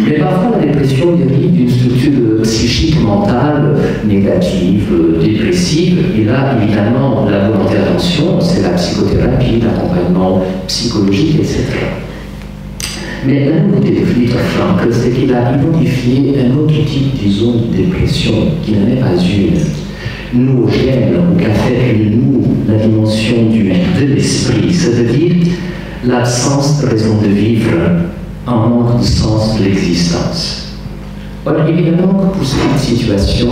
Mais parfois, la dépression dérive d'une structure psychique, mentale, négative, dépressive. Et là, évidemment, la bonne intervention, c'est la psychothérapie, l'accompagnement psychologique, etc. Mais la nouveauté de Viktor Frankl, c'est qu'il a identifié un autre type, disons, de dépression, qui n'en est pas une noogène, ou qui affecte nous la dimension de l'esprit, c'est-à-dire l'absence de raison de vivre, un manque de sens de l'existence. Alors évidemment, pour cette situation,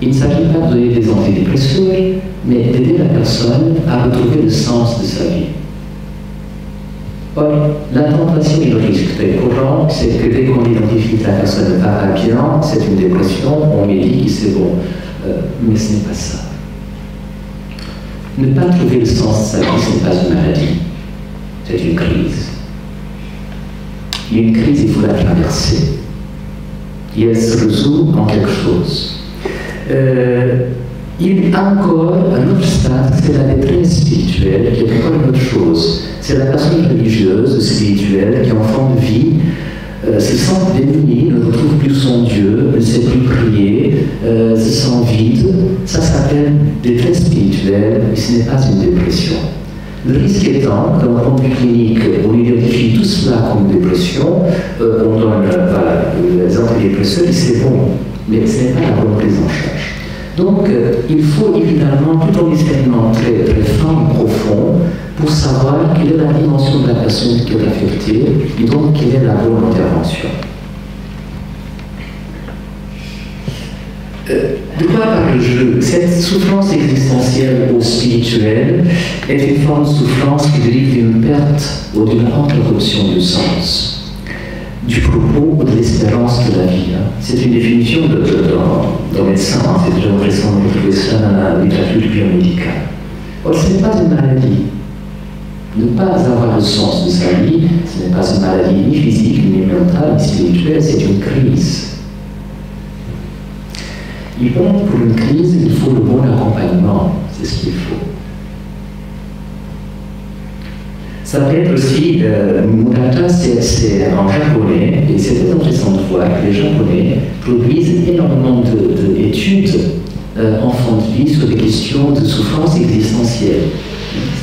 il ne s'agit pas de donner des antidépresseurs, mais d'aider la personne à retrouver le sens de sa vie. Or, la tentation et le risque très courant, c'est que dès qu'on identifie que la personne ne va pas bien, c'est une dépression, on médit que c'est bon. Mais ce n'est pas ça. Ne pas trouver le sens de sa vie, ce n'est pas une maladie, c'est une crise. Il y a une crise, il faut la traverser. Et elle se résout en quelque chose. Il y a encore un autre stade, c'est la détresse spirituelle, qui est encore une autre chose. C'est la personne religieuse, spirituelle, qui en fin de vie se sent démunie, ne retrouve plus son Dieu, ne sait plus prier, se sent vide. Ça s'appelle détresse spirituelle, et ce n'est pas une dépression. Le risque étant, d'un point de vue clinique, on identifie tout cela comme dépression, on donne les antidépresseurs et c'est bon, mais ce n'est pas la bonne prise en charge. Donc, il faut évidemment tout un discernement très, très fin et profond pour savoir quelle est la dimension de la personne qui est affectée et donc quelle est la bonne intervention. De quoi parle-je? Cette souffrance existentielle ou spirituelle est une forme de souffrance qui dérive d'une perte ou d'une interruption du sens, du propos ou de l'espérance de la vie. C'est une définition d'un médecin, c'est déjà récent de retrouver ça dans la littérature biomédicale. Or, ce n'est pas une maladie. Ne pas avoir le sens de sa vie, ce n'est pas une maladie ni physique, ni mentale, ni spirituelle, c'est une crise. Et donc, pour une crise, il faut le bon accompagnement, c'est ce qu'il faut. Ça peut être aussi, Murata, c'est en japonais, et c'est très intéressant de voir que les Japonais produisent énormément d'études en fin de vie sur des questions de souffrance existentielle.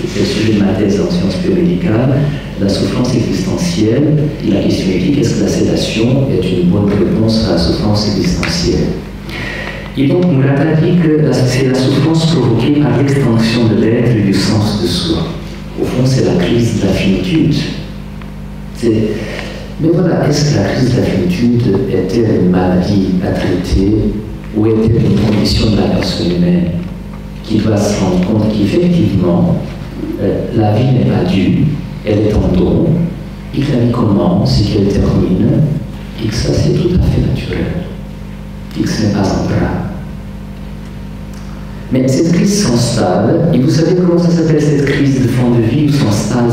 C'est le sujet de ma thèse en sciences biomédicales, la souffrance existentielle, et la question éthique, est-ce que la sédation est une bonne réponse à la souffrance existentielle? Et donc, Murata dit que c'est la souffrance provoquée par l'extinction de l'être et du sens de soi. Au fond, c'est la crise de la finitude. Mais voilà, est-ce que la crise de la finitude est-elle une maladie à traiter ou est-elle une condition de la personne humaine qui doit se rendre compte qu'effectivement, la vie n'est pas due, elle est en don, et que la vie commence et qu'elle termine, et que ça c'est tout à fait naturel, et que ce n'est pas un drame. Mais cette crise s'installe, et vous savez comment ça s'appelle cette crise de fin de vie, où s'installe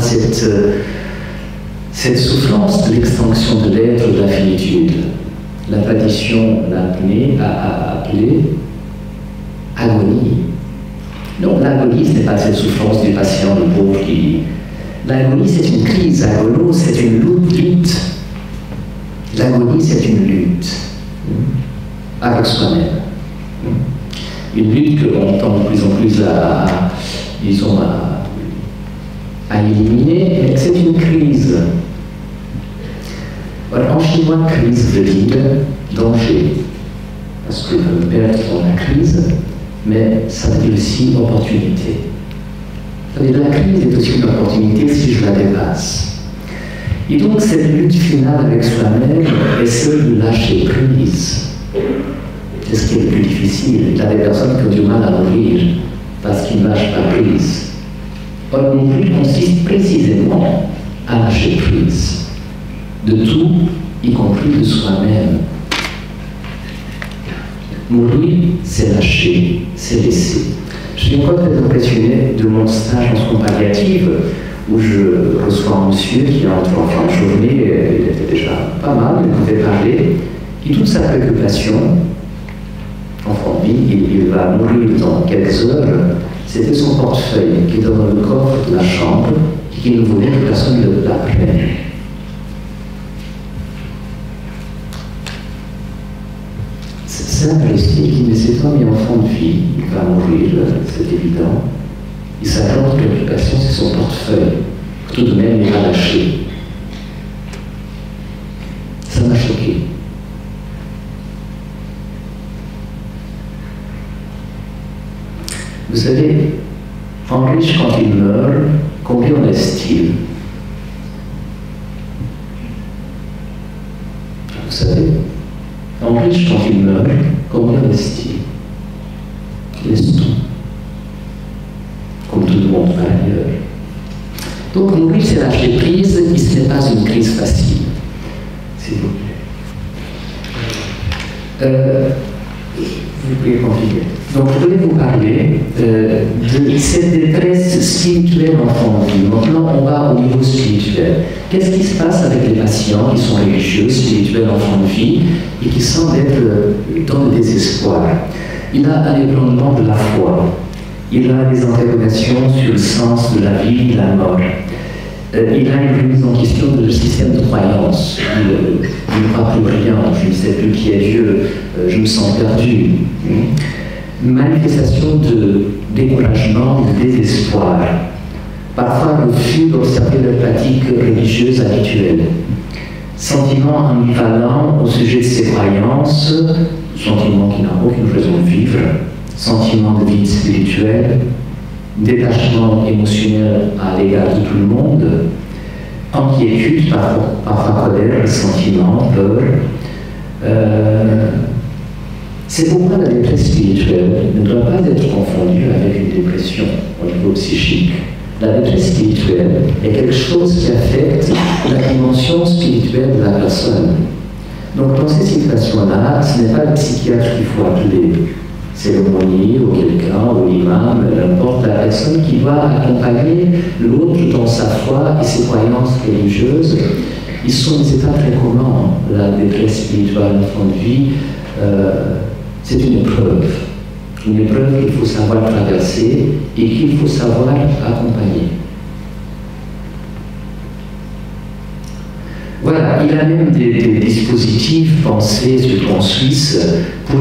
cette souffrance de l'extinction de l'être, de la finitude. La tradition l'a appelée agonie. Non, l'agonie, ce n'est pas cette souffrance du patient, le pauvre qui... L'agonie, c'est une crise, l'agonie, c'est une lutte vite. L'agonie, c'est une lutte avec soi-même. Une lutte que l'on tend de plus en plus à éliminer, mais c'est une crise. Alors, en chinois, crise veut dire danger, parce que le perdre dans la crise, mais ça veut dire aussi opportunité. C'est-à-dire la crise est aussi une opportunité si je la dépasse. Et donc cette lutte finale avec soi-même est celle de lâcher prise. C'est ce qui est le plus difficile. Il y a des personnes qui ont du mal à mourir parce qu'ils ne lâchent pas prise. Or, mourir consiste précisément à lâcher prise de tout, y compris de soi-même. Mourir, c'est lâcher, c'est laisser. Je suis encore très impressionné de mon stage en soins palliatifs où je reçois un monsieur qui entre en fin de journée, il était déjà pas mal, il pouvait parler, et toute sa préoccupation, enfant de vie, il va mourir dans quelques heures, c'était son portefeuille qui était dans le coffre de la chambre et qu'il ne voulait que personne ne l'apprenne. C'est un Palestinien qui me c'est un enfant de vie, il va mourir, c'est évident. Et sa grande préoccupation, c'est son portefeuille, que tout de même il va lâcher. Ça m'a choqué. Vous savez, en riche, quand il meurt, combien en est-il? Vous savez, en riche, quand il meurt, combien en est-il? Il laisse tout. Comme tout le monde par ailleurs. Donc, mourir, c'est lâcher prise, et ce n'est pas une crise facile. S'il vous plaît. Vous pouvez continuer. Donc, je voulais vous parler de cette détresse spirituelle en fin de vie. Maintenant, on va au niveau spirituel. Qu'est-ce qui se passe avec les patients qui sont religieux, spirituels en fin de vie, et qui semblent être dans le désespoir? Il a un ébranlement de la foi. Il a des interrogations sur le sens de la vie et de la mort. Il a une remise en question de leur système de croyance. Il ne croit plus rien, je ne sais plus qui est Dieu, je me sens perdu. Manifestation de découragement, de désespoir. Parfois, refus d'observer leurs pratiques religieuses habituelles. Sentiment ambivalent au sujet de ses croyances, sentiment qui n'a aucune raison de vivre. Sentiment de vide spirituel, détachement émotionnel à l'égard de tout le monde, inquiétude, parfois colère, ressentiment, peur. C'est pourquoi la détresse spirituelle ne doit pas être confondue avec une dépression au niveau psychique. La détresse spirituelle est quelque chose qui affecte la dimension spirituelle de la personne. Donc dans ces situations-là, ce n'est pas le psychiatre qu'il faut appeler. C'est l'aumônier ou quelqu'un, ou l'imam, n'importe la personne qui va accompagner l'autre dans sa foi et ses croyances religieuses. Ils sont des états très communs. La détresse spirituelle en fin de vie, c'est une épreuve qu'il faut savoir traverser et qu'il faut savoir accompagner. Voilà, il a même des dispositifs pensés sur en Suisse pour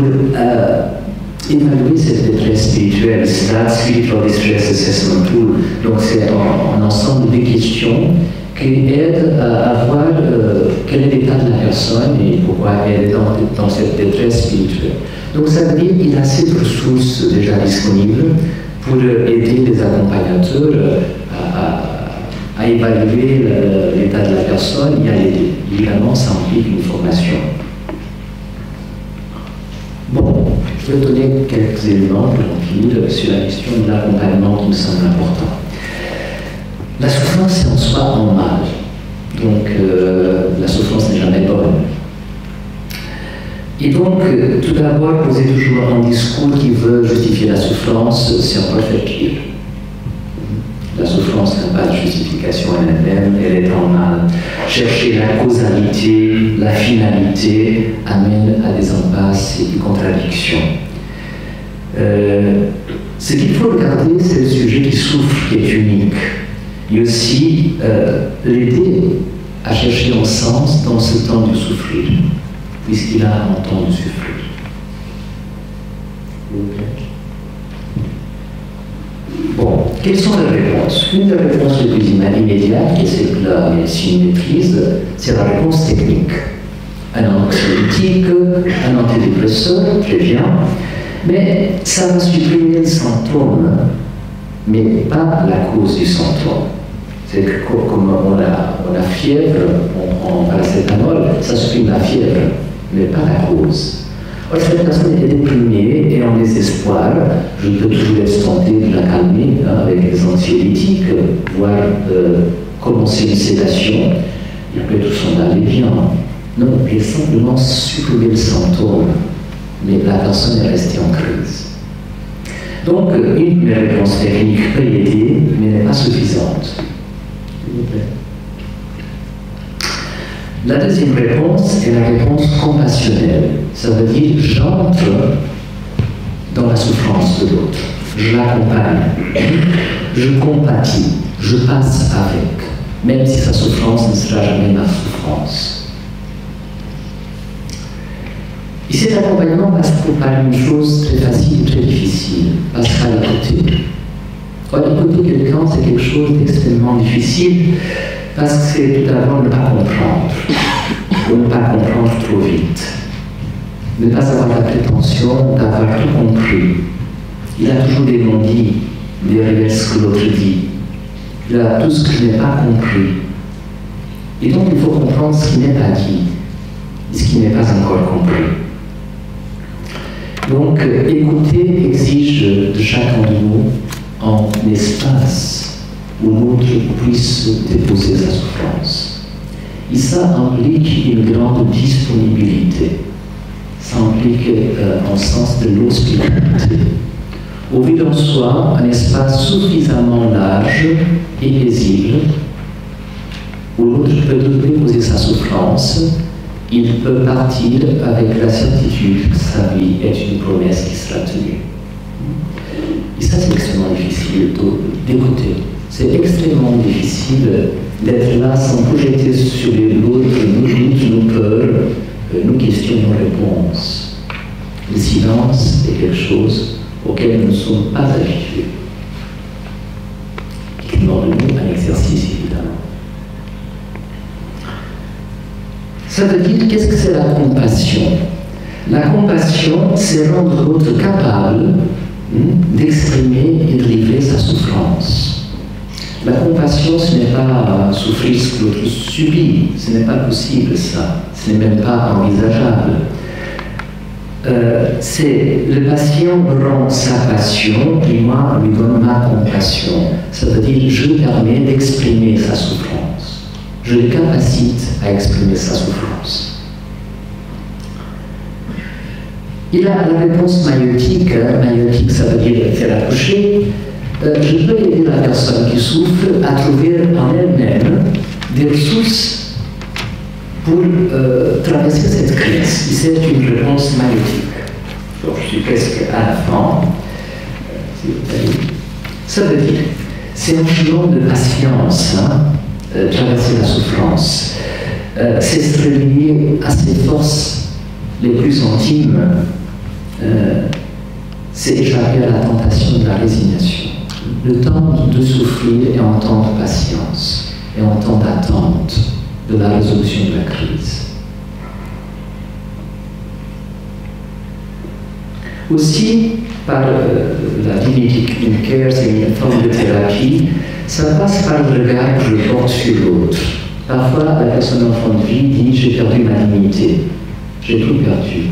évaluer cette détresse spirituelle, STAT, Spiritual Distress Assessment Tool. Donc c'est un ensemble de questions qui aident à voir quel est l'état de la personne et pourquoi elle est dans cette détresse spirituelle. Donc ça veut dire qu'il a cette ressource déjà disponible pour aider les accompagnateurs à évaluer l'état de la personne. Il y a évidemment, ça implique une formation. Bon, je vais donner quelques éléments tranquilles sur la question de l'accompagnement qui me semble important. La souffrance est en soi un mal. Donc, la souffrance n'est jamais bonne. Et donc, tout d'abord, poser toujours un discours qui veut justifier la souffrance, c'est encore faire pire. La souffrance n'a pas de justification en elle-même, elle est en mal. Chercher la causalité, la finalité amène à des impasses et des contradictions. Ce qu'il faut regarder, c'est le sujet qui souffre, qui est unique. Et aussi l'aider à chercher un sens dans ce temps de souffrir, puisqu'il a un temps de souffrir. Bon, quelles sont les réponses? Une des réponses les plus immédiates, et c'est que la médecine maîtrise, c'est la réponse technique. Un anxiolytique, un antidépresseur, très bien, mais ça va supprimer le symptôme, mais pas la cause du symptôme. C'est que comme on a fièvre, on prend paracétamol, ça supprime la fièvre, mais pas la cause. Alors, cette personne est déprimée et en désespoir, je peux toujours être tenté de la calmer avec des anxiolytiques, voire commencer une sédation, et après tout s'en aller bien. Non, j'ai simplement supprimé le symptôme, mais la personne est restée en crise. Donc, une réponse technique peut aider, mais n'est pas suffisante. S'il vous plaît. La deuxième réponse est la réponse compassionnelle. Ça veut dire j'entre dans la souffrance de l'autre, je l'accompagne, je compatis, je passe avec, même si sa souffrance ne sera jamais ma souffrance. Et cet accompagnement passe par une chose très facile et très difficile, passe par l'écouter. Écouter quelqu'un, c'est quelque chose d'extrêmement difficile, parce que c'est tout d'abord ne pas comprendre, ou ne pas comprendre trop vite, ne pas avoir la prétention d'avoir tout compris. Il a toujours des non-dits derrière ce que l'autre dit. Il a tout ce que je n'ai pas compris. Et donc il faut comprendre ce qui n'est pas dit, et ce qui n'est pas encore compris. Donc écouter exige de chacun de nous un espace où l'autre puisse déposer sa souffrance. Et ça implique une grande disponibilité. Ça implique un sens de l'hospitalité. Au vide en soi, un espace suffisamment large et paisible où l'autre peut déposer sa souffrance, il peut partir avec la certitude que sa vie est une promesse qui sera tenue. Et ça, c'est extrêmement difficile d'écouter. C'est extrêmement difficile d'être là sans projeter sur l'autre nos doutes, nos peurs, nos questions, nos réponses. Le silence est quelque chose auquel nous ne sommes pas habitués. Qui demande de nous un exercice, évidemment. Ça veut dire, qu'est-ce que c'est la compassion? La compassion, c'est rendre l'autre capable d'exprimer et de livrer sa souffrance. La compassion, ce n'est pas souffrir ce que l'autre subit, ce n'est pas possible ça, ce n'est même pas envisageable. C'est le patient rend sa passion et moi lui donne ma compassion. Ça veut dire je lui permets d'exprimer sa souffrance. Je le capacite à exprimer sa souffrance. Il a la réponse maïotique. Maïotique, ça veut dire faire accoucher. Je peux aider la personne qui souffre à trouver en elle-même des ressources pour traverser cette crise. Et c'est une réponse maïotique. Donc, je suis presque à la fin. Ça veut dire, c'est un chemin de patience, traverser la souffrance. C'est se réveiller à ses forces les plus intimes. C'est échapper à la tentation de la résignation. Le temps de souffrir est un temps de patience et un temps d'attente de la résolution de la crise. Aussi, par la divinity care, c'est une forme de thérapie, ça passe par le regard que je porte sur l'autre. Parfois, la personne en fin de vie dit « j'ai perdu ma dignité, j'ai tout perdu ».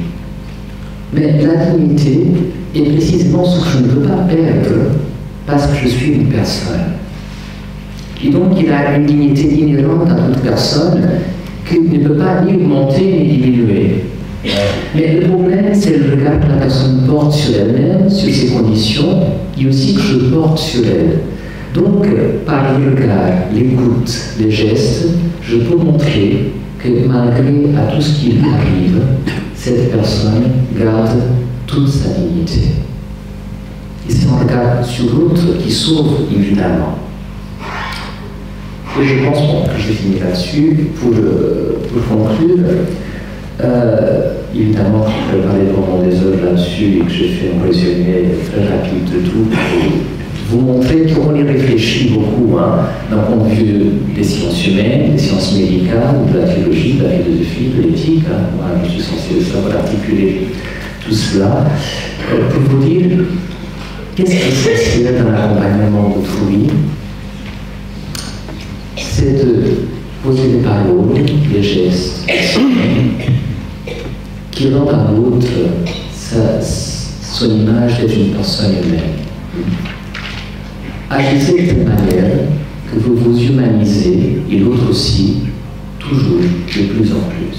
Mais la dignité est précisément ce que je ne peux pas perdre parce que je suis une personne. Et donc, il a une dignité inhérente à toute personne qui ne peut pas ni augmenter ni diminuer. Mais le problème, c'est le regard que la personne porte sur elle-même, sur ses conditions, et aussi que je porte sur elle. Donc, par le regard, l'écoute, les gestes, je peux montrer que malgré à tout ce qui lui arrive, cette personne garde toute sa dignité. Et c'est un regard sur l'autre qui sauve, évidemment. Et je pense que je vais finir là-dessus pour conclure. Évidemment, je vais parler pendant des heures là-dessus et que j'ai fait un résumé très rapide de tout pour vous montrer qu'on y réfléchit beaucoup, d'un point de vue des sciences humaines, des sciences médicales, de la théologie, de la philosophie, de l'éthique. Moi, je suis censé savoir articuler tout cela pour vous dire qu'est-ce qui est essentiel dans l'accompagnement d'autrui. C'est de poser des paroles, des gestes qui rendent à l'autre son image d'être une personne humaine. Agissez de telle manière que vous vous humanisez et l'autre aussi, toujours, de plus en plus.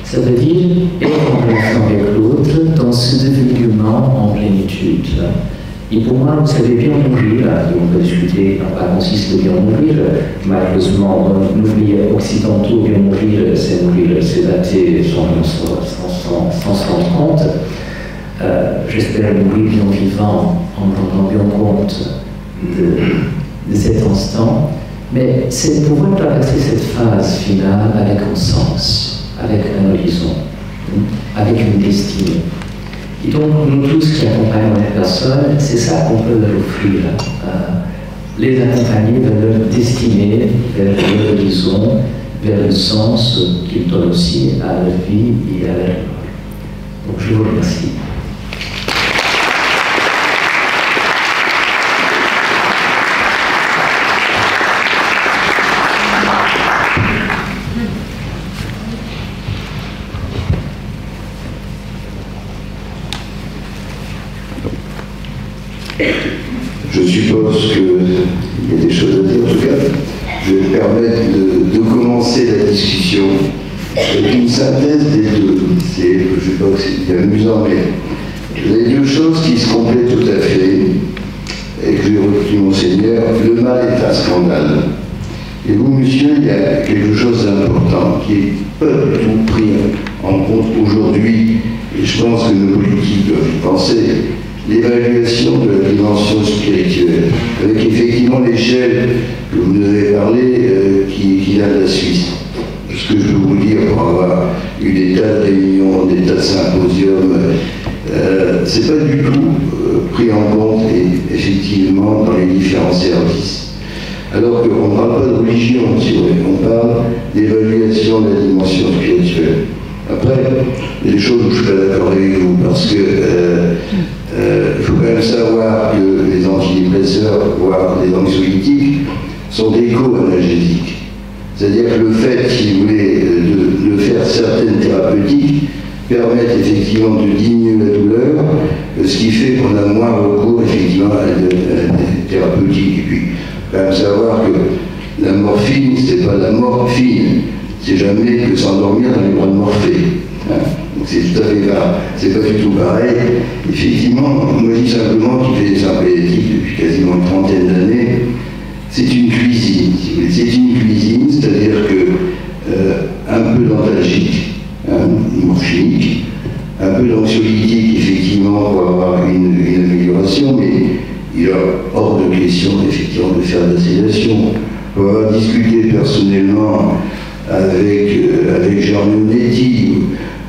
Ça veut dire être en relation avec l'autre dans ce développement en plénitude. Et pour moi, vous savez, bien mourir, et on peut discuter en quoi consiste le bien mourir. Malheureusement, nous, occidentaux, bien mourir, c'est mourir, c'est daté sans se rendre compte. J'espère mourir bien vivant en me rendant bien compte de cet instant. Mais c'est pouvoir traverser cette phase finale avec un sens, avec un horizon, avec une destinée. Et donc, nous tous qui accompagnons les personnes, c'est ça qu'on peut leur offrir. Les accompagner vers leur destinée, vers leur horizon, vers le sens qu'ils donnent aussi à leur vie et à leur mort. Donc, je vous remercie. Je suppose qu'il y a des choses à dire. En tout cas, je vais me permettre de commencer la discussion avec une synthèse des deux. Je ne sais pas que c'est amusant, mais les deux choses qui se complètent tout à fait, et que j'ai retenu Monseigneur, le mal est un scandale. Et vous, monsieur, il y a quelque chose d'important qui n'est pas du tout pris en compte aujourd'hui, et je pense que nos politiques doivent y penser. L'évaluation de la dimension spirituelle, avec effectivement l'échelle que vous nous avez parlé, qui vient de la Suisse. Ce que je peux vous dire, pour avoir eu des tas de réunions, des tas de symposiums, c'est pas du tout pris en compte, et effectivement, dans les différents services. Alors qu'on ne parle pas de religion, si vous voulez, on parle d'évaluation de la dimension spirituelle. Après, il y a des choses où je ne suis pas d'accord avec vous, parce que il faut quand même savoir que les antidépresseurs, voire les anxiolytiques, sont éco-analgésiques. C'est-à-dire que le fait, si vous voulez, de faire certaines thérapeutiques permettent effectivement de diminuer la douleur, ce qui fait qu'on a moins recours effectivement à des thérapeutiques. Et puis, il faut quand même savoir que la morphine, c'est pas la morphine, c'est jamais que s'endormir dans les bras de Morphée. Donc c'est tout à fait rare, c'est pas du tout pareil. Effectivement, moi je dis simplement qu'il fait des sympathiques depuis quasiment une trentaine d'années. C'est une cuisine, si vous voulez. C'est une cuisine, c'est-à-dire que un peu d'antalgique, morphinique, un peu d'anxiolytique, effectivement, pour avoir une amélioration, mais il est hors de question, effectivement, de faire de la sédation. Pour avoir discuté personnellement avec Jean Leonetti,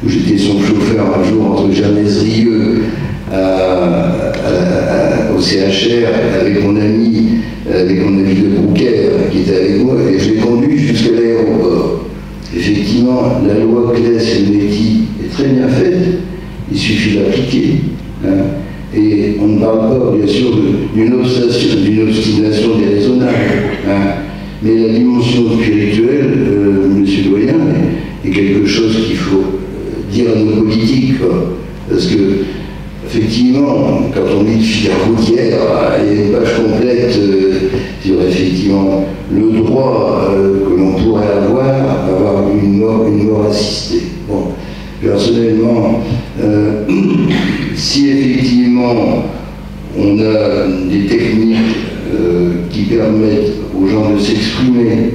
où j'étais son chauffeur un jour entre Jamès-Rieux au CHR, avec mon ami de Brouquer, qui était avec moi, et je l'ai conduit jusqu'à l'aéroport. Effectivement, la loi Claes-Leonetti est très bien faite, il suffit d'appliquer. Et on ne parle pas, bien sûr, d'une obstination déraisonnable. Mais la dimension spirituelle, monsieur le doyen, est quelque chose qu'il faut dire à nos politiques, quoi. Parce que, effectivement, quand on dit filière routière, il y a une page complète sur effectivement le droit que l'on pourrait avoir une mort assistée. Bon, personnellement, si effectivement on a des techniques qui permettent aux gens de s'exprimer,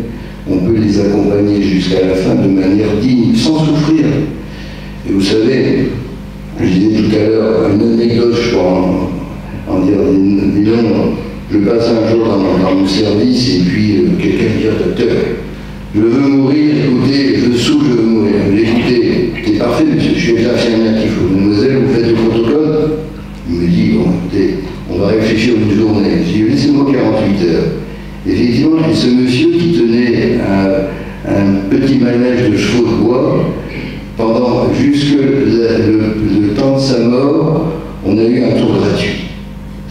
on peut les accompagner jusqu'à la fin de manière digne, sans souffrir. Et vous savez, je disais tout à l'heure, une anecdote, je crois en dire des noms, Je passe un jour dans mon service et puis quelqu'un me dit « Docteur, je veux mourir, écoutez, je souffre, je veux mourir. » Écoutez, c'est parfait, monsieur, je suis infirmière qu'il faut. Mademoiselle, vous faites le protocole? Il me dit « Bon, écoutez, on va réfléchir une journée. » Je dis « Laissez-moi 48 heures. » Effectivement, j'ai ce monsieur qui tenait un petit manège de chevaux de bois. Pendant jusque le temps de sa mort, on a eu un tour gratuit.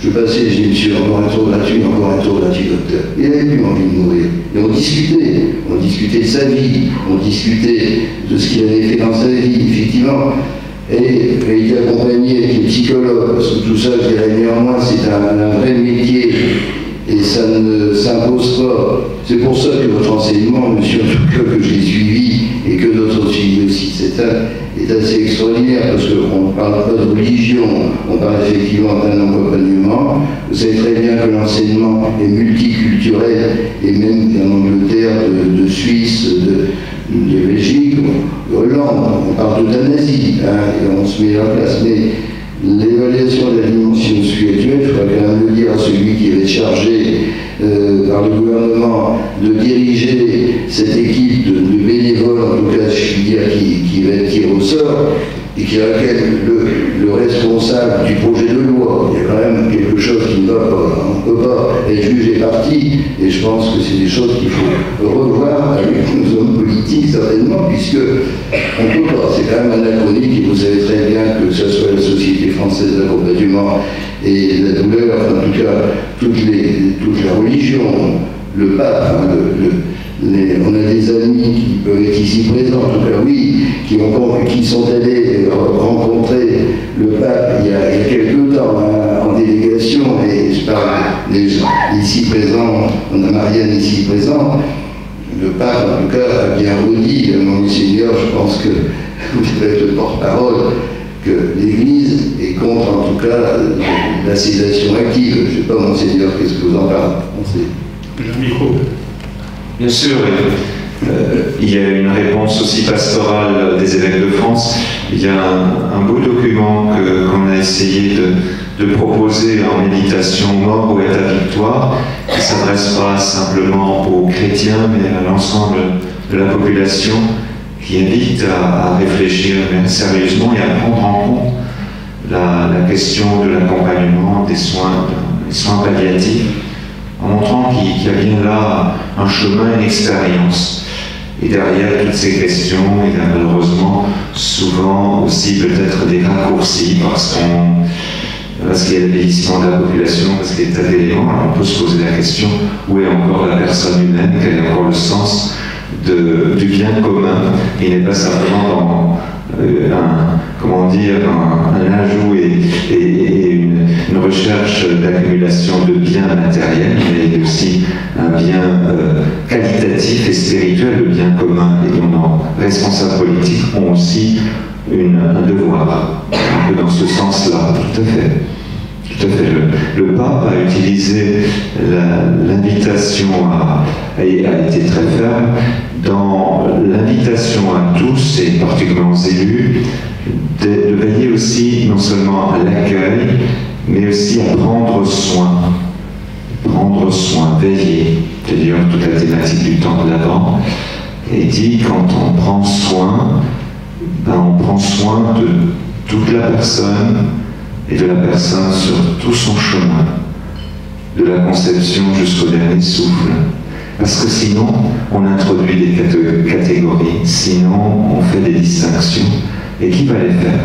Je passais, je dis, monsieur, encore un tour gratuit, docteur. Il n'avait plus envie de mourir. Et on discutait de sa vie, on discutait de ce qu'il avait fait dans sa vie, effectivement. Et il était accompagné avec les psychologues, parce que tout ça, je dirais néanmoins, c'est un vrai métier, et ça ne s'impose pas. C'est pour ça que votre enseignement, monsieur, en tout cas, que j'ai suivi, et que d'autres ont suivi aussi, est assez extraordinaire, parce qu'on ne parle pas de religion, on parle effectivement d'un accompagnement. Vous savez très bien que l'enseignement est multiculturel, et même en Angleterre, de Suisse, de Belgique, Hollande, on parle d'euthanasie, et on se met en place. Mais l'évaluation de la dimension spirituelle, je crois quand même le dire à celui qui est chargé par le gouvernement de diriger cette équipe de bénévoles, en tout cas je puis dire, qui va être tiré au sort, et qui est le responsable du projet de loi. Il y a quand même quelque chose qui ne va pas. On ne peut pas être jugé parti, et je pense que c'est des choses qu'il faut revoir avec nos hommes politiques, certainement, puisque on ne peut pas. C'est quand même anachronique, et vous savez très bien que ce soit la Société française d'accompagnement et la douleur, en tout cas, toute la religion, le pape, on a des amis qui peuvent être ici présents, en tout cas oui, qui sont allés rencontrer le pape il y a quelques temps en délégation, et je parle des gens ici présents, on a Marianne ici présente. Le pape, en tout cas, a bien redit, Monseigneur, je pense que vous êtes le porte-parole, que l'Église est contre, en tout cas, la sédation active. Je ne sais pas, Monseigneur, qu'est-ce que vous en pensez? J'ai un micro. Bien sûr, il y a une réponse aussi pastorale des évêques de France. Il y a un beau document qu'on a essayé de proposer en méditation mort ou à ta victoire, qui ne s'adresse pas simplement aux chrétiens, mais à l'ensemble de la population, qui invite à réfléchir sérieusement et à prendre en compte la question de l'accompagnement des soins palliatifs, en montrant qu'il y a bien là un chemin, une expérience. Et derrière toutes ces questions, il y a malheureusement souvent aussi peut-être des raccourcis, parce qu'il y a le vieillissement de la population, parce qu'il y a des tas d'éléments. On peut se poser la question, où est encore la personne humaine, quel est encore le sens du bien commun, il n'est pas simplement dans un ajout et une recherche d'accumulation de biens matériels, mais aussi un bien qualitatif et spirituel, le bien commun, et dont nos responsables politiques ont aussi un devoir, un peu dans ce sens-là, tout à fait. Tout à fait. Le pape a utilisé l'invitation, a été très ferme dans l'invitation à tous, et particulièrement aux élus, de veiller aussi non seulement à l'accueil, mais aussi à prendre soin. Prendre soin, veiller, c'est-à-dire toute la thématique du temps de l'Avent, et dit quand on prend soin, on prend soin de toute la personne, et de la personne sur tout son chemin, de la conception jusqu'au dernier souffle. Parce que sinon, on introduit des catégories, sinon on fait des distinctions. Et qui va les faire?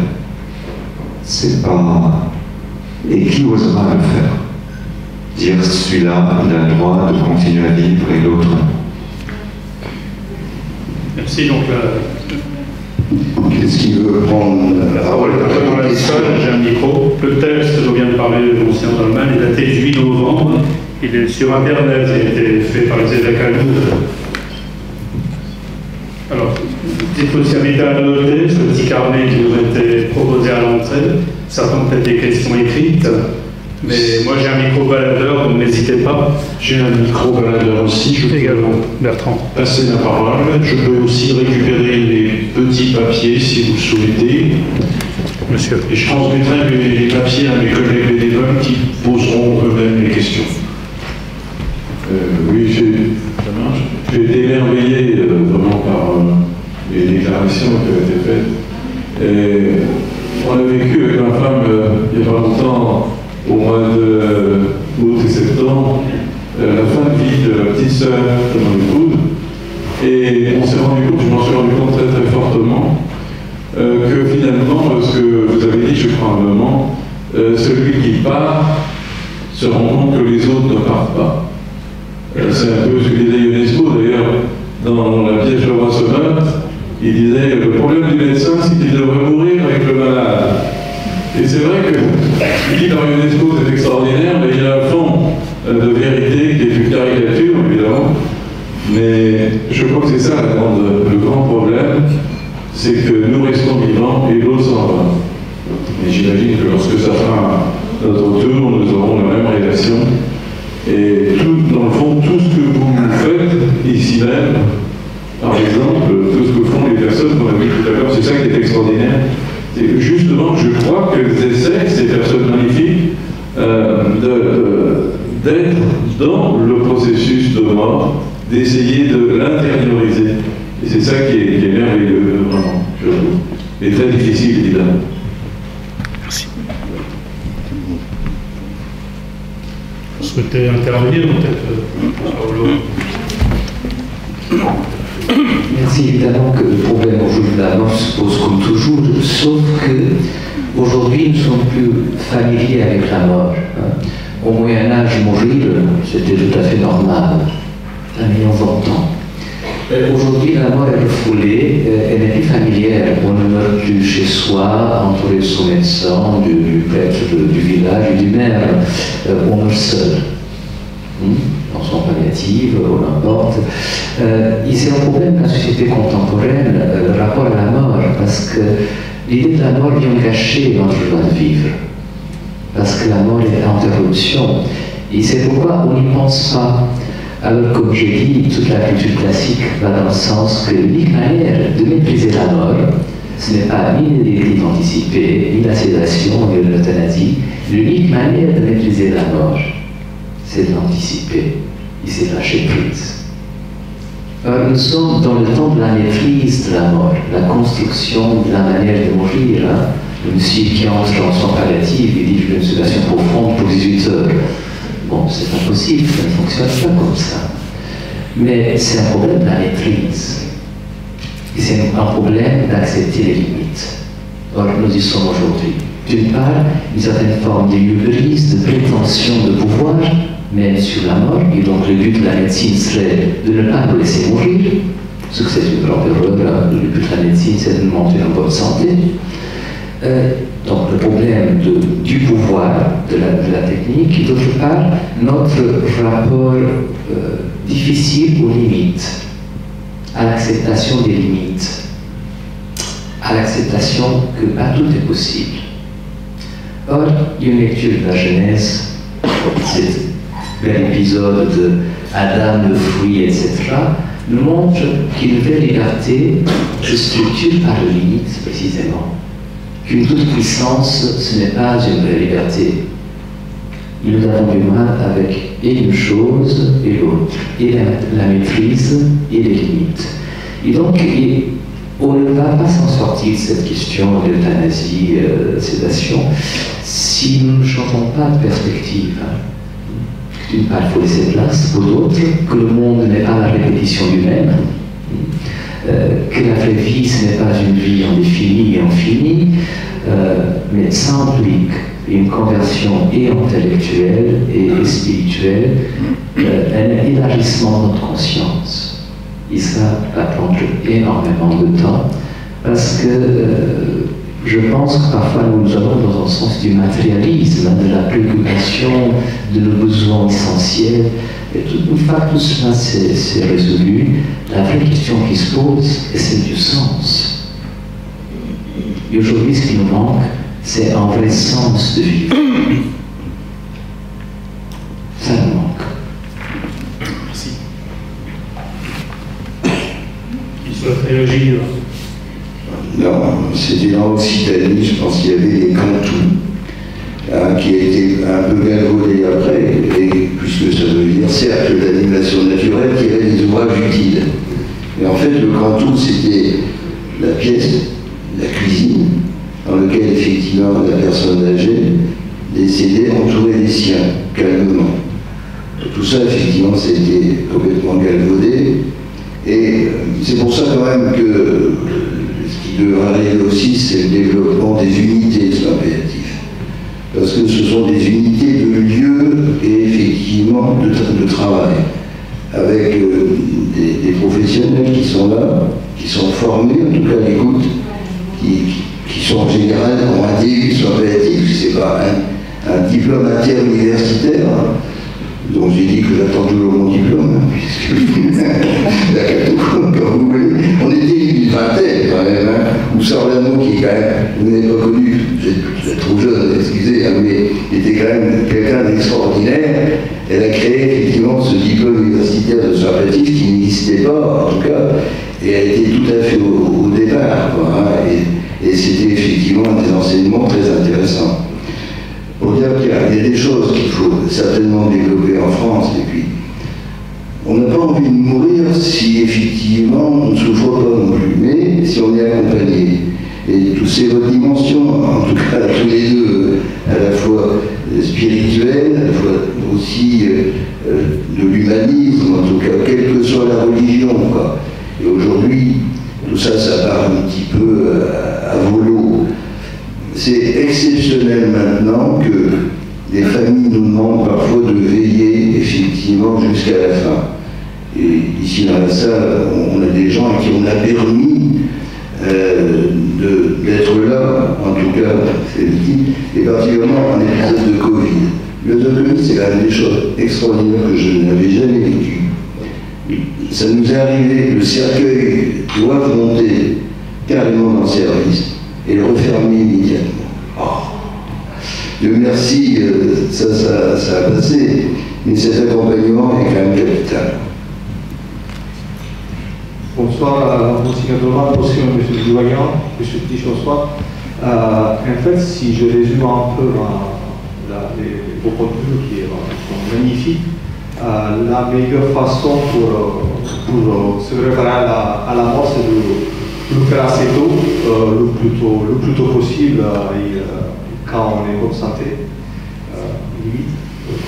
C'est pas... Et qui osera le faire? Dire celui-là, il a le droit de continuer à vivre et l'autre non. Merci. Donc qu'est-ce qu'il veut prendre la parole? Dans la salle, j'ai un micro. Le texte dont vient de parler l'ancien Dolman est daté du 8 novembre. Il est sur Internet, il a été fait par les évêques à nous. Alors, dites aussi invité à noter ce petit carnet qui nous a été proposé à l'entrée. Certains ont peut-être des questions écrites, mais moi j'ai un micro-baladeur, donc n'hésitez pas. J'ai un micro-baladeur aussi, je peux également Bertrand. Passer la parole. Je peux aussi récupérer les petits papiers si vous le souhaitez. Monsieur. Et je transmettrai les papiers à mes collègues bénévoles qui poseront eux-mêmes les questions. Oui, j'ai été émerveillé vraiment par les déclarations qui ont été faites. Et on a vécu avec ma femme il n'y a pas longtemps, au mois d'août et septembre, la fin de vie de la petite sœur de mon épouse. Et on s'est rendu compte, je m'en suis rendu compte très très fortement, que finalement, ce que vous avez dit, je crois, à un moment, celui qui part se rend compte que les autres ne partent pas. C'est un peu ce que disait Ionesco, d'ailleurs, dans la pièce Le Roi se meurt, il disait le problème du médecin, c'est qu'il devrait mourir avec le malade. Et c'est vrai que, il dit dans Ionesco, c'est extraordinaire, mais il y a un fond de vérité qui est une caricature, évidemment. Mais je crois que c'est ça le grand problème, c'est que nous restons vivants et l'autre s'en va. Et j'imagine que lorsque ça sera notre tour, nous aurons la même relation. Et tout, dans le fond, tout ce que vous faites ici même, par exemple, tout ce que font les personnes qu'on a vu tout à l'heure, c'est ça qui est extraordinaire. C'est que justement, je crois qu'elles essaient, ces personnes magnifiques, d'être dans le processus de mort, d'essayer de l'intérioriser. Et c'est ça qui est merveilleux, vraiment, je trouve. Et très difficile, évidemment. Merci. Vous souhaitez intervenir, peut-être, Paolo? Merci. Évidemment que le problème aujourd'hui de la mort se pose comme toujours, sauf que aujourd'hui nous ne sommes plus familiers avec la mort. Au Moyen-Âge, mourir, c'était tout à fait normal. 1 million ans. Aujourd'hui, la mort est refoulée, elle n'est plus familière. On ne meurt plus chez soi, entouré de son médecin, du prêtre du village et du maire. On meurt seul. En soins palliatifs, ou n'importe. C'est un problème de la société contemporaine, le rapport à la mort, parce que l'idée de la mort vient cacher notre joie de vivre. Parce que la mort est interruption. Et c'est pourquoi on n'y pense pas. Alors, comme j'ai dit, toute la culture classique va dans le sens que l'unique manière de maîtriser la mort, ce n'est pas ni les rites anticipés, ni la sédation, ni l'euthanasie. L'unique manière de maîtriser la mort, c'est de l'anticiper, et c'est de lâcher prise. Alors, nous sommes dans le temps de la maîtrise de la mort, la construction de la manière de mourir. Le monsieur qui entre en soins palliatifs, il dit « je veux une sédation profonde pour 18 heures ». Bon, c'est pas possible, ça ne fonctionne pas comme ça. Mais c'est un problème de la maîtrise. Et c'est un problème d'accepter les limites. Or, nous y sommes aujourd'hui. D'une part, une certaine forme de hubris, de prétention de pouvoir, même sur la mort, et donc le but de la médecine serait de ne pas nous laisser mourir, ce que c'est une grande erreur. Le but de la médecine, c'est de nous monter en bonne santé. Donc le problème du pouvoir, de la technique, et d'autre part, notre rapport difficile aux limites, à l'acceptation des limites, à l'acceptation que pas tout est possible. Or, il y a une lecture de la Genèse, cet bel épisode de Adam, le fruit, etc., nous montre qu'une vraie liberté se structure par les limites, précisément. Qu'une toute-puissance, ce n'est pas une vraie liberté. Nous avons du mal avec et une chose et l'autre, et la maîtrise et les limites. Et donc, on ne va pas s'en sortir de cette question d'euthanasie, sédation, si nous ne changeons pas de perspective. D'une part, il faut laisser place pour d'autres, que le monde n'est pas la répétition du même, que la vraie vie, ce n'est pas une vie indéfinie et infinie, mais ça implique une conversion et intellectuelle et spirituelle, un élargissement de notre conscience. Et ça va prendre énormément de temps, parce que je pense que parfois nous allons dans un sens du matérialisme, de la préoccupation de nos besoins essentiels. Et une fois que tout cela s'est résolu, la vraie question qui se pose est celle du sens. Et aujourd'hui, ce qui nous manque, c'est un vrai sens de vivre. Ça nous manque. Merci. Qui souhaite réagir? Non, c'était dans l'Occitanie, je pense qu'il y avait des cantons qui étaient un peu galvaudés après, et puisque que ça veut dire, cercle d'animation naturelle, qui avait des ouvrages utiles. Et en fait, le grand tout, c'était la pièce, la cuisine, dans laquelle, effectivement, la personne âgée décédait entourée des siens, calmement. Et tout ça, effectivement, c'était complètement galvaudé. Et c'est pour ça, quand même, que ce qui devrait arriver aussi, c'est le développement des unités de soins palliatifs. Parce que ce sont des unités de lieu et, effectivement, de travail. Avec des professionnels qui sont là, qui sont formés, en tout cas à l'écoute, qui sont en général ont un DU soins palliatifs, c'est pas un diplôme interuniversitaire, donc j'ai dit que j'attends toujours mon diplôme, puisque comme vous voulez, on était une vingtaine quand même, où Sorlano, qui est quand même, vous n'avez pas connu, vous êtes trop jeune, excusez, mais était quand même quelqu'un d'extraordinaire. Elle a créé effectivement ce diplôme universitaire de soins palliatifs qui n'existait pas, en tout cas, et elle était tout à fait au départ, quoi, hein, et c'était effectivement des enseignements très intéressants. Pour dire qu'il y a des choses qu'il faut certainement développer en France, et puis on n'a pas envie de mourir si effectivement on ne souffre pas non plus, mais si on est accompagné. Et c'est votre dimension, en tout cas tous les deux, à la fois spirituelle, à la fois aussi de l'humanisme, en tout cas, quelle que soit la religion, quoi. Et aujourd'hui, tout ça, ça part un petit peu à volo. C'est exceptionnel maintenant que les familles nous demandent parfois de veiller effectivement jusqu'à la fin. Et ici dans la salle, on a des gens à qui on a permis d'être là, en tout cas, c'est dit, et particulièrement en épisode de Covid. Le Covid, c'est quand même des choses extraordinaires que je n'avais jamais vécues. Ça nous est arrivé, le cercueil doit monter carrément dans le service et le refermer immédiatement. Oh. Dieu merci, ça a passé, mais cet accompagnement est quand même capital. Bonsoir, Monseigneur Dolan, bonsoir, Monsieur le Doyen, Monsieur le bonsoir. En fait, si je résume un peu vos contenus qui sont magnifiques, la meilleure façon pour se préparer à la mort, c'est de le faire assez tôt, le plus tôt possible, quand on est en bonne santé.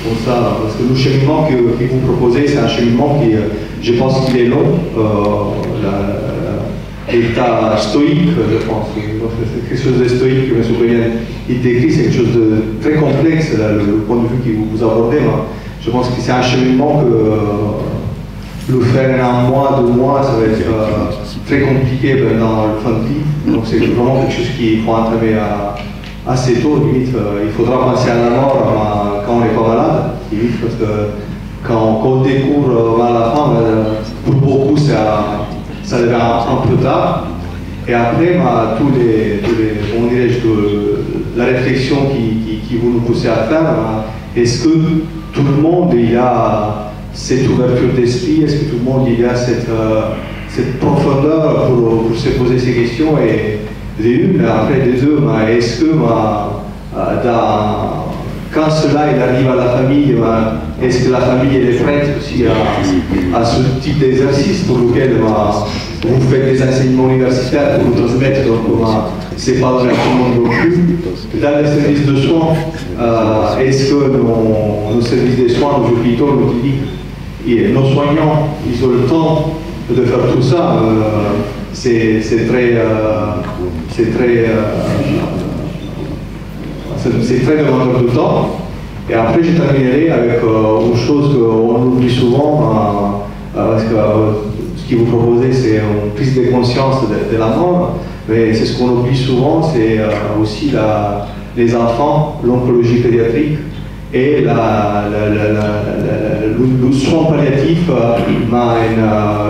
Comme ça, parce que le cheminement que vous proposez, c'est un cheminement qui, je pense qu'il est long. L'état stoïque, je pense, c'est quelque chose de stoïque que M. Brienne décrit, c'est quelque chose de très complexe, le point de vue que vous abordez. Je pense que c'est un cheminement que le faire en un mois, 2 mois, ça va être très compliqué dans le fin de vie. Donc c'est vraiment quelque chose qu'il faut entamer assez tôt, limite. Il faudra penser à la mort quand on n'est pas malade, limite, parce que quand on découvre à la fin, pour beaucoup, ça devient un peu tard. Et après, on dirait, la réflexion qui vous nous poussez à faire, est-ce que tout le monde il a cette ouverture d'esprit, est-ce que tout le monde il a cette profondeur pour se poser ces questions et mais après des deux, est-ce que quand cela il arrive à la famille, est-ce que la famille elle est prête aussi à ce type d'exercice pour lequel vous faites des enseignements universitaires pour vous transmettre, donc c'est pas donné à tout le monde non plus. Dans les services de soins, est-ce que nos services de soins, nos hôpitaux, nos cliniques, et nos soignants, ils ont le temps de faire tout ça? C'est très demandeur de temps. Et après, je terminerai avec une chose qu'on oublie souvent, parce que ce que vous proposez, c'est une prise de conscience de la mort, mais c'est ce qu'on oublie souvent, c'est aussi les enfants, l'oncologie pédiatrique et le soin palliatif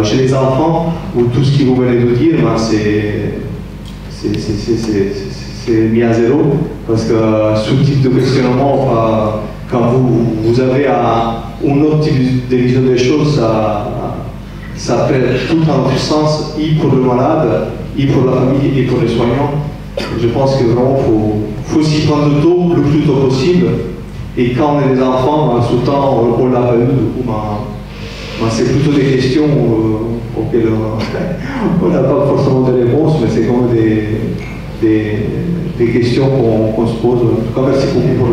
chez les enfants, où tout ce que vous venez de dire, c'est mis à zéro, parce que ce type de questionnement, quand vous avez un autre type de vision des choses, ça perd tout en notre sens, et pour le malade, et pour la famille, et pour les soignants. Je pense que vraiment, il faut s'y prendre tôt, le plus tôt possible, Et quand on est des enfants, souvent on l'a pas eu, du coup, c'est plutôt des questions auxquelles on n'a pas forcément de réponse, mais c'est comme des questions qu'on se pose. En tout cas, merci beaucoup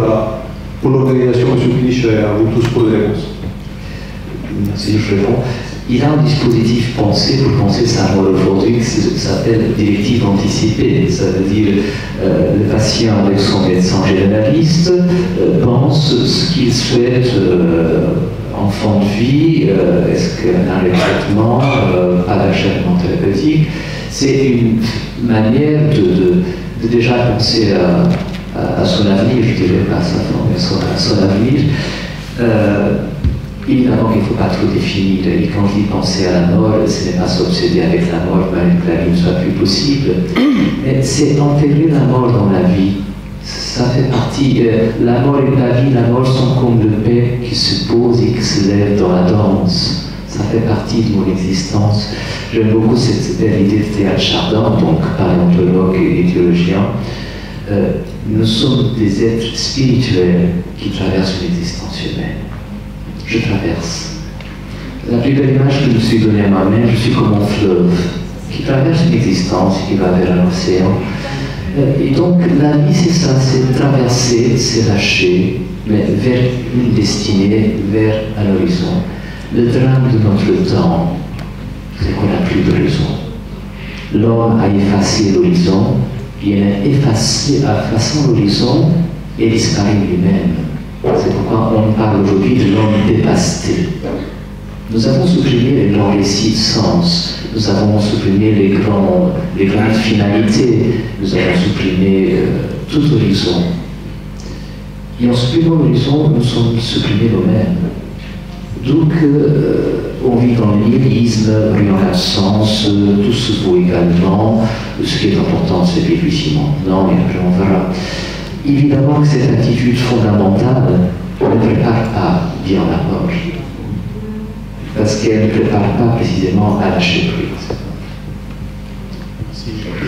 pour l'organisation, M. Clich, et à vous tous pour les réponses. Merci, je réponds. Il a un dispositif pensé pour penser sa mort aujourd'hui qui s'appelle directive anticipée. Ça veut dire le patient avec son médecin généraliste pense ce qu'il souhaite en fin de vie, est-ce qu'un traitement, pas d'achèvement thérapeutique. C'est une manière de déjà penser à son avenir, je dirais pas à sa fin, mais à son avenir. Évidemment qu'il ne faut pas trop définir, et quand je dis penser à la mort, ce n'est pas s'obséder avec la mort, même que la vie ne soit plus possible, mais c'est intégrer la mort dans la vie. Ça fait partie, la mort et la vie, la mort sont comme le paix qui se pose et qui se lève dans la danse. Ça fait partie de mon existence. J'aime beaucoup cette belle idée de Théâtre Chardin, donc paléontologue et théologien. Nous sommes des êtres spirituels qui traversent une existence humaine. Je traverse. La plus belle image que je me suis donnée à moi-même, je suis comme un fleuve qui traverse une existence et qui va vers un océan. Et donc la vie c'est ça, c'est traverser, c'est lâcher, mais vers une destinée, vers un horizon. Le drame de notre temps, c'est qu'on n'a plus d'horizon. L'homme a effacé l'horizon, il a effacé l'horizon et disparu lui-même. C'est pourquoi on parle aujourd'hui de l'homme dépassé. Nous avons supprimé les grands récits de sens, nous avons supprimé les grandes finalités, nous avons supprimé tout horizon. Et en supprimant l'horizon, nous sommes supprimés nous-mêmes. Donc, on vit dans le nihilisme, rien n'a de sens, tout se vaut également. Ce qui est important, c'est vivre ici maintenant, et après on verra. Évidemment que cette attitude fondamentale ne prépare pas bien la mort, parce qu'elle ne prépare pas précisément à lâcher prise.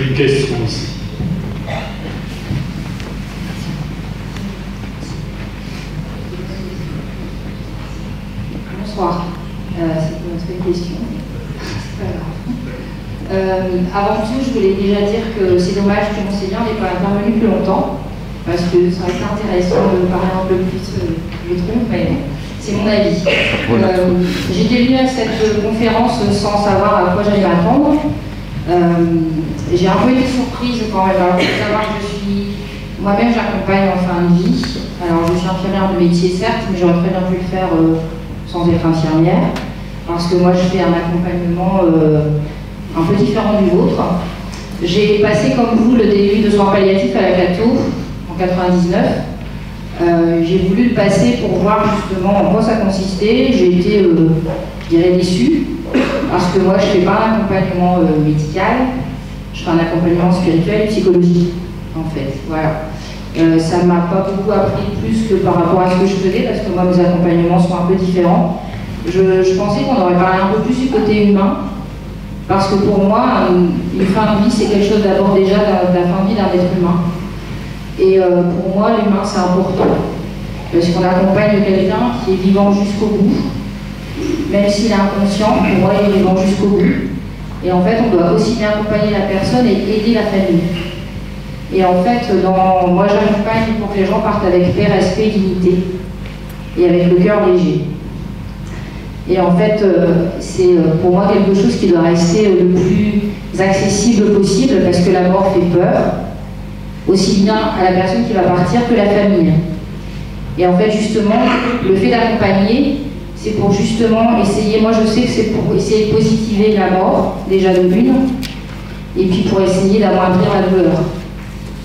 Une question ici. Bonsoir. C'est une question. C'est pas grave. Avant tout, je voulais déjà dire que c'est dommage que Monseigneur n'ait pas intervenu plus longtemps, parce que ça aurait été intéressant de parler un peu plus, je trouve, mais c'est mon avis. J'étais venue à cette conférence sans savoir à quoi j'allais m'attendre. J'ai un peu été surprise quand même. Alors, il faut savoir que moi-même j'accompagne en fin de vie. Alors je suis infirmière de métier certes, mais j'aurais très bien pu le faire sans être infirmière, parce que moi je fais un accompagnement un peu différent du vôtre. J'ai passé comme vous le début de soins palliatifs à la Cato en 99. J'ai voulu le passer pour voir justement en quoi ça consistait. J'ai été, je dirais, déçue, parce que moi je ne fais pas un accompagnement médical, je fais un accompagnement spirituel et psychologique, en fait. Voilà. Ça ne m'a pas beaucoup appris plus que par rapport à ce que je faisais, parce que moi mes accompagnements sont un peu différents. Je pensais qu'on aurait parlé un peu plus du côté humain, parce que pour moi, une fin de vie, c'est quelque chose d'abord déjà de la fin de vie d'un être humain. Et pour moi, l'humain, c'est important. Parce qu'on accompagne quelqu'un qui est vivant jusqu'au bout. Même s'il est inconscient, pour moi, il est vivant jusqu'au bout. Et en fait, on doit aussi bien accompagner la personne et aider la famille. Et en fait, moi, j'accompagne pour que les gens partent avec paix, respect, dignité. Et avec le cœur léger. Et en fait, c'est pour moi quelque chose qui doit rester le plus accessible possible, parce que la mort fait peur, aussi bien à la personne qui va partir que la famille. Et en fait, justement, le fait d'accompagner, c'est pour justement essayer, moi je sais que c'est pour essayer de positiver la mort, déjà de l'une, et puis pour essayer d'amoindrir la douleur.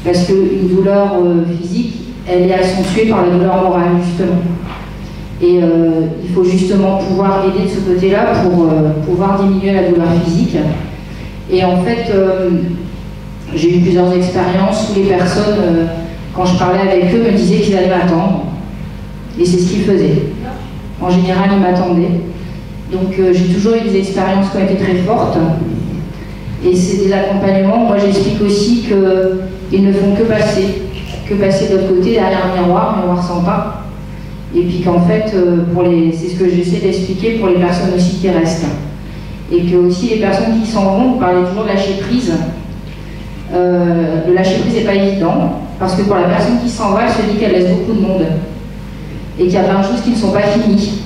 Parce qu'une douleur physique, elle est accentuée par la douleur morale, justement. Et il faut justement pouvoir aider de ce côté-là pour pouvoir diminuer la douleur physique. Et en fait, j'ai eu plusieurs expériences où les personnes, quand je parlais avec eux, me disaient qu'ils allaient m'attendre. Et c'est ce qu'ils faisaient. En général, ils m'attendaient. Donc j'ai toujours eu des expériences qui ont été très fortes. Et c'est des accompagnements. Moi, j'explique aussi qu'ils ne font que passer de l'autre côté, derrière un miroir sans pas. Et puis qu'en fait, c'est ce que j'essaie d'expliquer pour les personnes aussi qui restent. Et que aussi les personnes qui s'en vont, vous parlez toujours de lâcher prise. Le lâcher prise n'est pas évident, parce que pour la personne qui s'en va, elle se dit qu'elle laisse beaucoup de monde. Et qu'il y a plein de choses qui ne sont pas finies.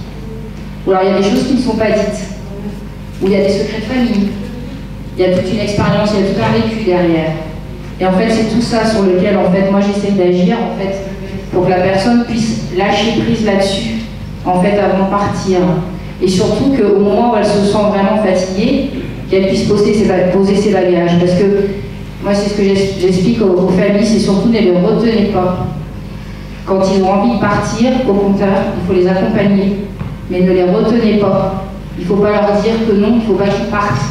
Ou alors il y a des choses qui ne sont pas dites. Ou il y a des secrets de famille. Il y a toute une expérience, il y a tout un vécu derrière. Et en fait, c'est tout ça sur lequel, en fait, moi j'essaie d'agir, en fait, pour que la personne puisse lâcher prise là-dessus, en fait, avant de partir. Et surtout qu'au moment où elle se sent vraiment fatiguée, qu'elle puisse poser ses bagages. Parce que moi, c'est ce que j'explique aux familles, c'est surtout ne les retenez pas. Quand ils ont envie de partir, au contraire, il faut les accompagner, mais ne les retenez pas. Il ne faut pas leur dire que non, il ne faut pas qu'ils partent.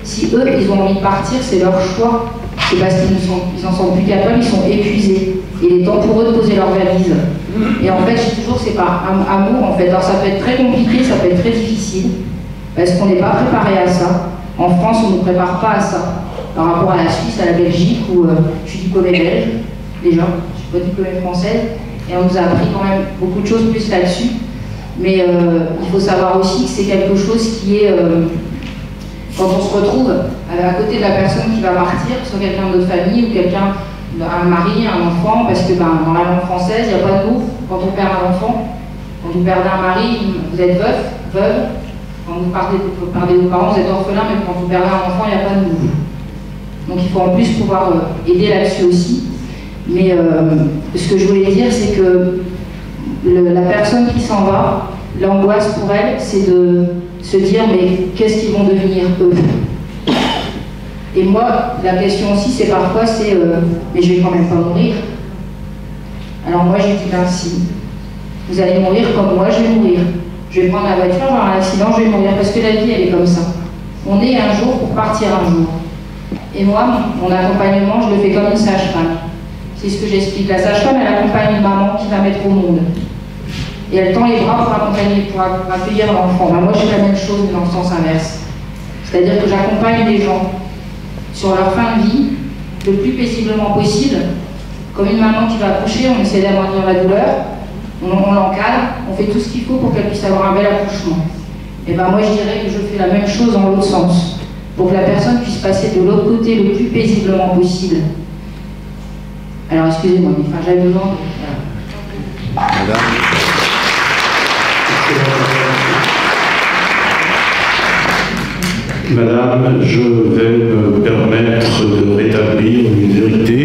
Si eux, ils ont envie de partir, c'est leur choix. C'est parce qu'ils n'en sont plus capables, ils sont épuisés. Il est temps pour eux de poser leur valise. Et en fait, je dis toujours, c'est par amour, en fait. Alors ça peut être très compliqué, ça peut être très difficile, parce qu'on n'est pas préparé à ça. En France, on ne nous prépare pas à ça. Par rapport à la Suisse, à la Belgique, où je suis diplômée belge, déjà, je ne suis pas diplômée française, et on nous a appris quand même beaucoup de choses plus là-dessus. Mais il faut savoir aussi que c'est quelque chose qui est, quand on se retrouve à côté de la personne qui va partir, soit quelqu'un de notre famille ou quelqu'un, un mari, un enfant, parce que dans la langue française, il n'y a pas de mot quand on perd un enfant. Quand vous perdez un mari, vous êtes veuve. Quand vous perdez vos parents, vous êtes orphelin, mais quand vous perdez un enfant, il n'y a pas de mot. Donc il faut en plus pouvoir aider là-dessus aussi. Mais ce que je voulais dire, c'est que la personne qui s'en va, l'angoisse pour elle, c'est de se dire mais qu'est-ce qu'ils vont devenir eux? Et moi, la question aussi, c'est parfois, mais je vais quand même pas mourir. Alors moi, j'ai dit ben si, vous allez mourir comme moi, je vais mourir. Je vais prendre la voiture, avoir un accident, je vais mourir, parce que la vie, elle est comme ça. On est un jour pour partir un jour. Et moi, mon accompagnement, je le fais comme une sage-femme. C'est ce que j'explique. La sage-femme, elle accompagne une maman qui va mettre au monde. Et elle tend les bras pour accompagner, pour accueillir l'enfant. Ben moi, je fais la même chose, mais dans le sens inverse. C'est-à-dire que j'accompagne les gens sur leur fin de vie, le plus paisiblement possible. Comme une maman qui va accoucher, on essaie d'amoindrir la douleur, on l'encadre, on fait tout ce qu'il faut pour qu'elle puisse avoir un bel accouchement. Et ben moi, je dirais que je fais la même chose dans l'autre sens, pour que la personne puisse passer de l'autre côté le plus paisiblement possible. Alors, excusez-moi, mais enfin, j'avais besoin de... Voilà. Madame, je vais me permettre de rétablir une vérité.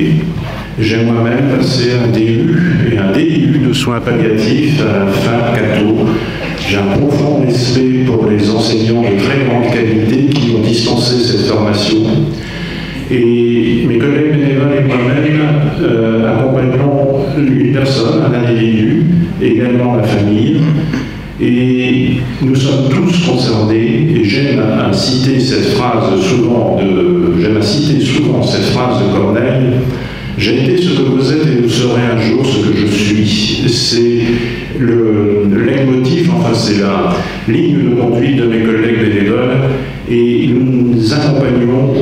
J'ai moi-même passé un DU et un DIU de soins palliatifs à la fin de Cato. J'ai un profond respect pour les enseignants de très grande qualité qui ont dispensé cette formation. Et mes collègues bénévoles et moi-même accompagnons une personne, un individu, et également la famille. Et nous sommes tous concernés, et j'aime à citer souvent cette phrase de Corneille: j'ai été ce que vous êtes et vous serez un jour ce que je suis. C'est le leitmotiv, enfin c'est la ligne de conduite de mes collègues bénévoles, et nous accompagnons,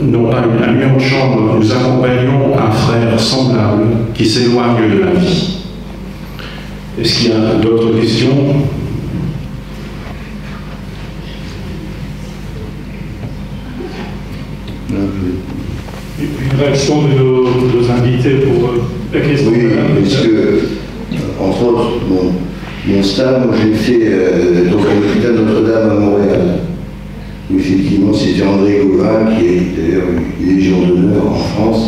non pas un union de chambre, nous accompagnons un frère semblable qui s'éloigne de la vie. Est-ce qu'il y a d'autres questions? Une réaction de nos invités pour la question. Oui, parce que, entre autres, mon stage, moi j'ai fait donc à l'hôpital Notre-Dame à Montréal. Effectivement, c'était André Gauvin, qui est d'ailleurs une Légion d'honneur en France,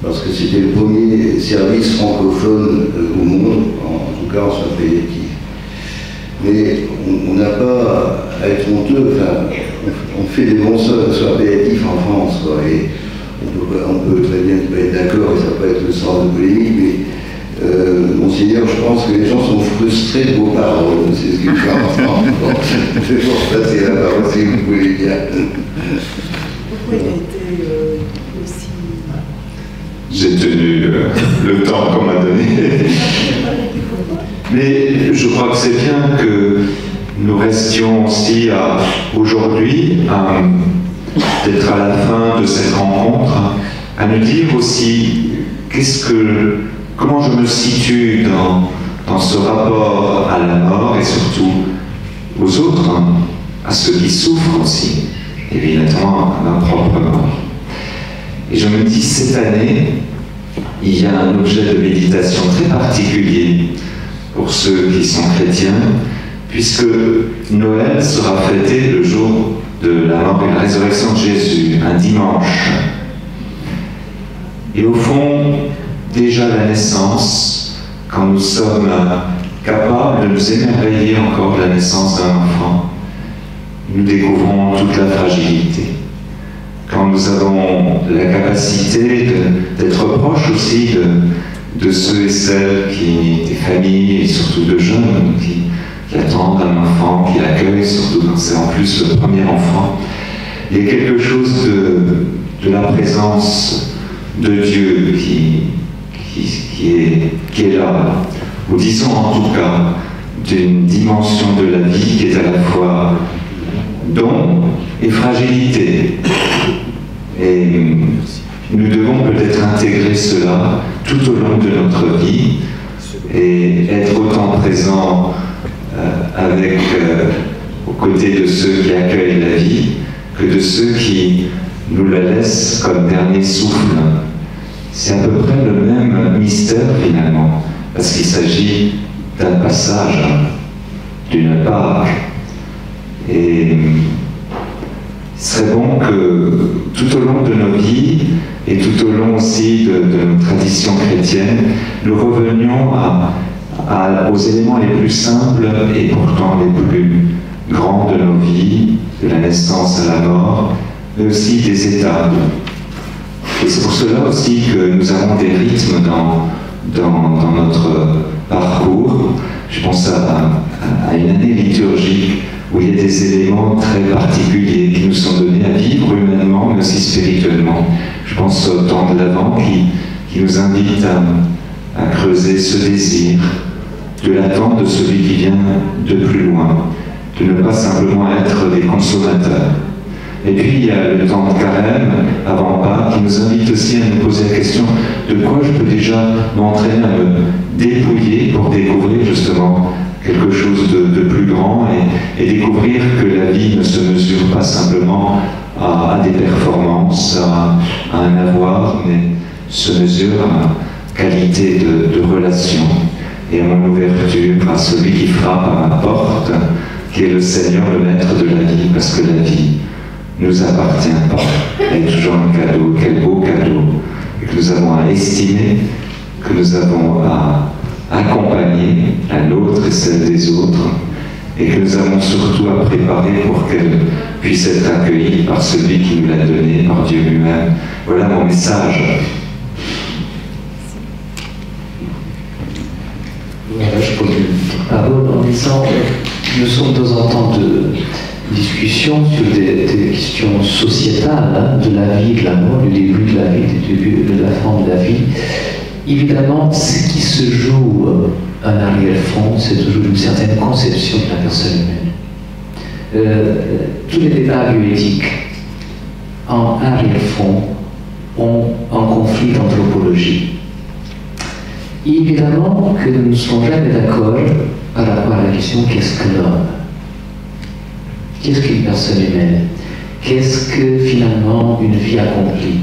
parce que c'était le premier service francophone au monde, en tout cas en soins palliatifs. Mais on n'a pas à être honteux, enfin, on fait des bons soins palliatifs en France, quoi, et on peut très bien ne pas être d'accord, et ça peut être le sens de polémique, mais Monseigneur, je pense que les gens sont frustrés de vos paroles, c'est ce que je pense. Je vais vous passer la parole si vous voulez bien. Pourquoi il a été aussi... J'ai tenu le temps qu'on m'a donné. Mais je crois que c'est bien que nous restions aussi aujourd'hui, peut-être à la fin de cette rencontre, à nous dire aussi comment je me situe dans ce rapport à la mort et surtout aux autres, à ceux qui souffrent aussi, évidemment à ma propre mort. Et je me dis, cette année, il y a un objet de méditation très particulier pour ceux qui sont chrétiens, puisque Noël sera fêté le jour de la mort et la résurrection de Jésus, un dimanche. Et au fond, déjà la naissance, quand nous sommes capables de nous émerveiller encore de la naissance d'un enfant, nous découvrons toute la fragilité. Quand nous avons la capacité d'être proches aussi de ceux et celles des familles, et surtout de jeunes qui attendent un enfant, qui l'accueillent, surtout quand c'est en plus le premier enfant, il y a quelque chose de la présence de Dieu qui est là, ou disons en tout cas d'une dimension de la vie qui est à la fois don et fragilité. Et nous devons peut-être intégrer cela tout au long de notre vie et être autant présents aux côtés de ceux qui accueillent la vie que de ceux qui nous la laissent comme dernier souffle. C'est à peu près le même mystère finalement, parce qu'il s'agit d'un passage, d'une page. Et il serait bon que tout au long de nos vies, et tout au long aussi de nos traditions chrétiennes, nous revenions aux éléments les plus simples et pourtant les plus grands de nos vies, de la naissance à la mort, mais aussi des étapes. Et c'est pour cela aussi que nous avons des rythmes dans notre parcours. Je pense à une année liturgique où il y a des éléments très particuliers qui nous sont donnés à vivre humainement, mais aussi spirituellement. Je pense au temps de l'Avent qui nous invite à creuser ce désir de l'attente de celui qui vient de plus loin, de ne pas simplement être des consommateurs. Et puis il y a le temps de carême, avant Pâques, qui nous invite aussi à nous poser la question de quoi je peux déjà m'entraîner à me dépouiller pour découvrir justement quelque chose de plus grand et découvrir que la vie ne se mesure pas simplement à des performances, à un avoir, mais se mesure à qualité de relation et à mon ouverture à celui qui frappe à ma porte, qui est le Seigneur, le maître de la vie, parce que la vie nous appartient pas. Elle est toujours un cadeau, quel beau cadeau, et que nous avons à estimer, que nous avons à accompagner la nôtre et celle des autres, et que nous avons surtout à préparer pour qu'elle puisse être accueillie par celui qui nous l'a donnée, par Dieu lui-même. Voilà mon message. Voilà, je pose une parole en disant nous sommes de temps en temps de discussion sur des questions sociétales, de la vie, de la mort, du début de la vie, du début de la fin de la vie. Évidemment, ce qui se joue en arrière-fond, c'est toujours une certaine conception de la personne humaine. Tous les débats bioéthiques, en arrière-fond, ont un conflit d'anthropologie. Évidemment que nous ne sommes jamais d'accord par rapport à la question qu'est-ce que l'homme? Qu'est-ce qu'une personne humaine? Qu'est-ce que finalement une vie accomplie?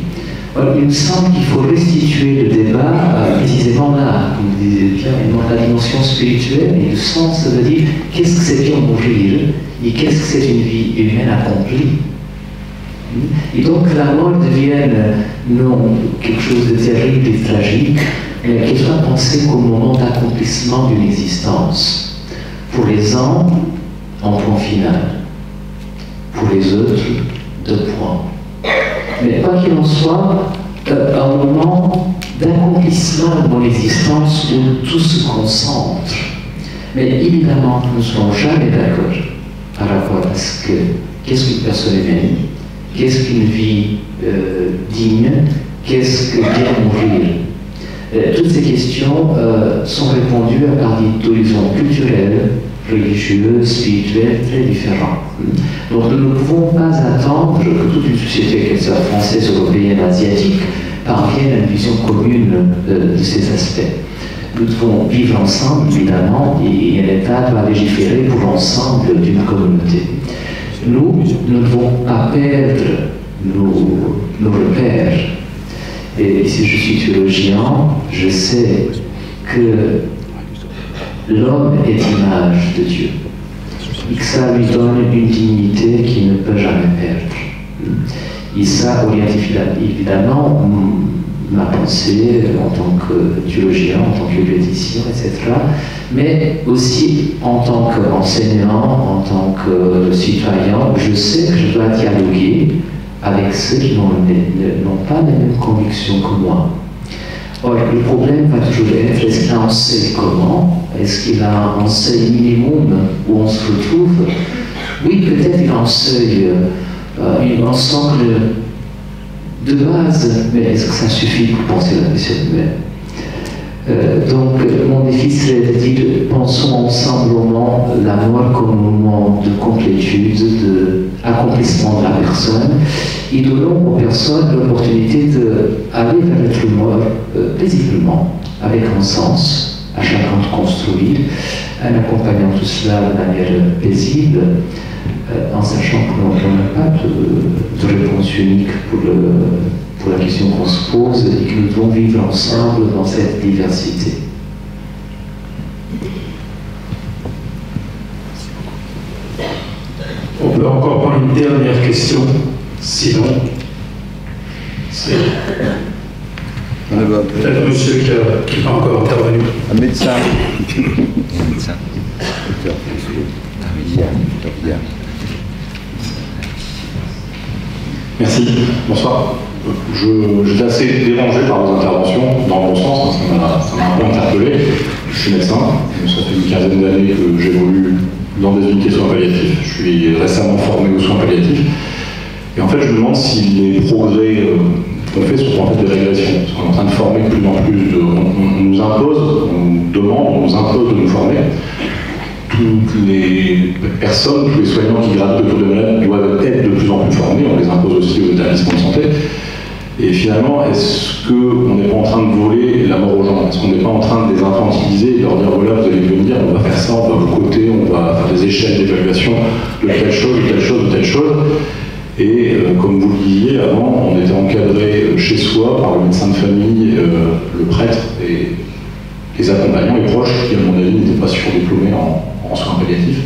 Alors, il me semble qu'il faut restituer le débat précisément là, comme vous disiez bien, dans la dimension spirituelle et le sens, ça veut dire qu'est-ce que c'est bien mourir et qu'est-ce que c'est une vie humaine accomplie. Et donc la mort devient non quelque chose de terrible et tragique, mais qu'elle soit pensée comme moment d'accomplissement d'une existence. Pour les uns, un point final. Pour les autres, 2 points. Mais quoi qu'il en soit, un moment d'accomplissement de mon existence où tout se concentre. Mais évidemment, nous ne sommes jamais d'accord par rapport à ce qu'est-ce qu'une personne humaine, qu'est-ce qu'une vie digne, qu'est-ce que bien mourir. Toutes ces questions sont répondues par des horizons culturels, religieux, spirituels très différents. Donc nous ne pouvons pas attendre que toute une société, qu'elle soit française, européenne, asiatique, parvienne à une vision commune de ces aspects. nous devons vivre ensemble, évidemment, et un État doit légiférer pour l'ensemble d'une communauté. Nous ne devons pas perdre nos repères. Et si je suis théologien, je sais que l'homme est l'image de Dieu. Et que ça lui donne une dignité qu'il ne peut jamais perdre. Et ça oriente évidemment ma pensée en tant que théologien, en tant que bioéthicien, etc. Mais aussi en tant qu'enseignant, en tant que citoyen, je sais que je dois dialoguer avec ceux qui n'ont pas les mêmes convictions que moi. Or, le problème va toujours être, est-ce qu'il a un seuil comment? Est-ce qu'il a un seuil minimum où on se retrouve? Oui, peut-être il a un seuil, un socle de base, mais est-ce que ça suffit pour penser la mission humaine? Donc, mon défi serait de dire, pensons ensemble au moment la mort comme un moment de complétude, d'accomplissement de la personne, et donnons aux personnes l'opportunité d'aller vers l'être mort paisiblement, avec un sens, à chacun de construire, en accompagnant tout cela de manière paisible, en sachant qu'on n'a pas de réponse unique pour la question qu'on se pose et que nous devons vivre ensemble dans cette diversité. On peut encore prendre une dernière question, sinon c'est peut-être monsieur qui n'est pas encore intervenu. Un médecin. Merci, bonsoir. J'étais assez dérangé par vos interventions, dans le bon sens, ça m'a un peu interpellé. Je suis médecin, ça fait une quinzaine d'années que j'évolue dans des unités de soins palliatifs. Je suis récemment formé aux soins palliatifs. Et en fait, je me demande si les progrès qu'on fait sont en fait des régressions. Parce qu'on est en train de former de plus en plus on nous impose, on nous demande, on nous impose de nous former. Toutes les personnes, tous les soignants qui gravitent autour de malades doivent être de plus en plus formés, on les impose aussi aux établissements de santé. Et finalement, est-ce qu'on n'est pas en train de voler la mort aux gens? Est-ce qu'on n'est pas en train de les infantiliser et de leur dire voilà, vous allez venir, on va faire ça, on va vous coter, on va faire des échelles d'évaluation de telle chose, de telle chose, de telle chose. Et comme vous le disiez avant, on était encadré chez soi par le médecin de famille, le prêtre et les accompagnants, les proches, qui à mon avis n'étaient pas surdiplômés en soins palliatifs.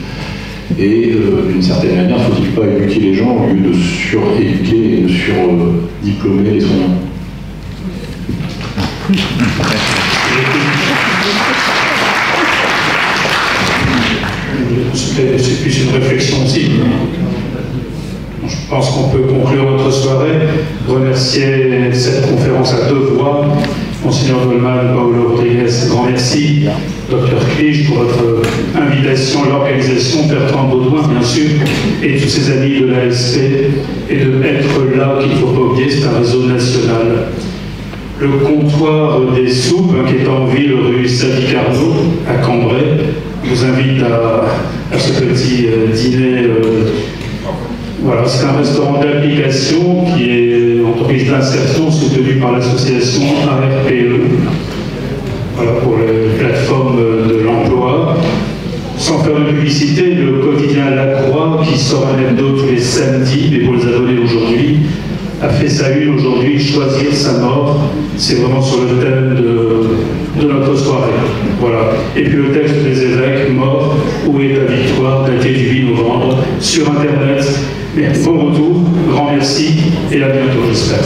Et d'une certaine manière, faut-il pas éduquer les gens au lieu de suréduquer et de surdiplômer les soignants? C'est plus une réflexion aussi. Je pense qu'on peut conclure notre soirée, remercier cette conférence à deux voix, Monseigneur Dolman, Paolo Rodriguez, grand merci, Dr Clich pour votre invitation à l'organisation, Bertrand Baudouin bien sûr, et tous ses amis de l'ASP, et de être là, qu'il ne faut pas oublier, c'est un réseau national. Le comptoir des soupes, qui est en ville rue Sadi-Carnot, à Cambrai, vous invite à ce petit dîner. Voilà, c'est un restaurant d'application qui est entreprise d'insertion soutenue par l'association ARPE. Voilà, pour les plateformes de l'emploi. Sans faire de publicité, le quotidien La Croix, qui sort un hebdo tous les samedis, mais pour les abonnés aujourd'hui, a fait sa une aujourd'hui, choisir sa mort. C'est vraiment sur le thème de notre soirée. Voilà. Et puis le texte des évêques, mort, où est ta victoire, daté du 8 novembre, sur Internet. Bon retour, grand merci, et à bientôt, j'espère.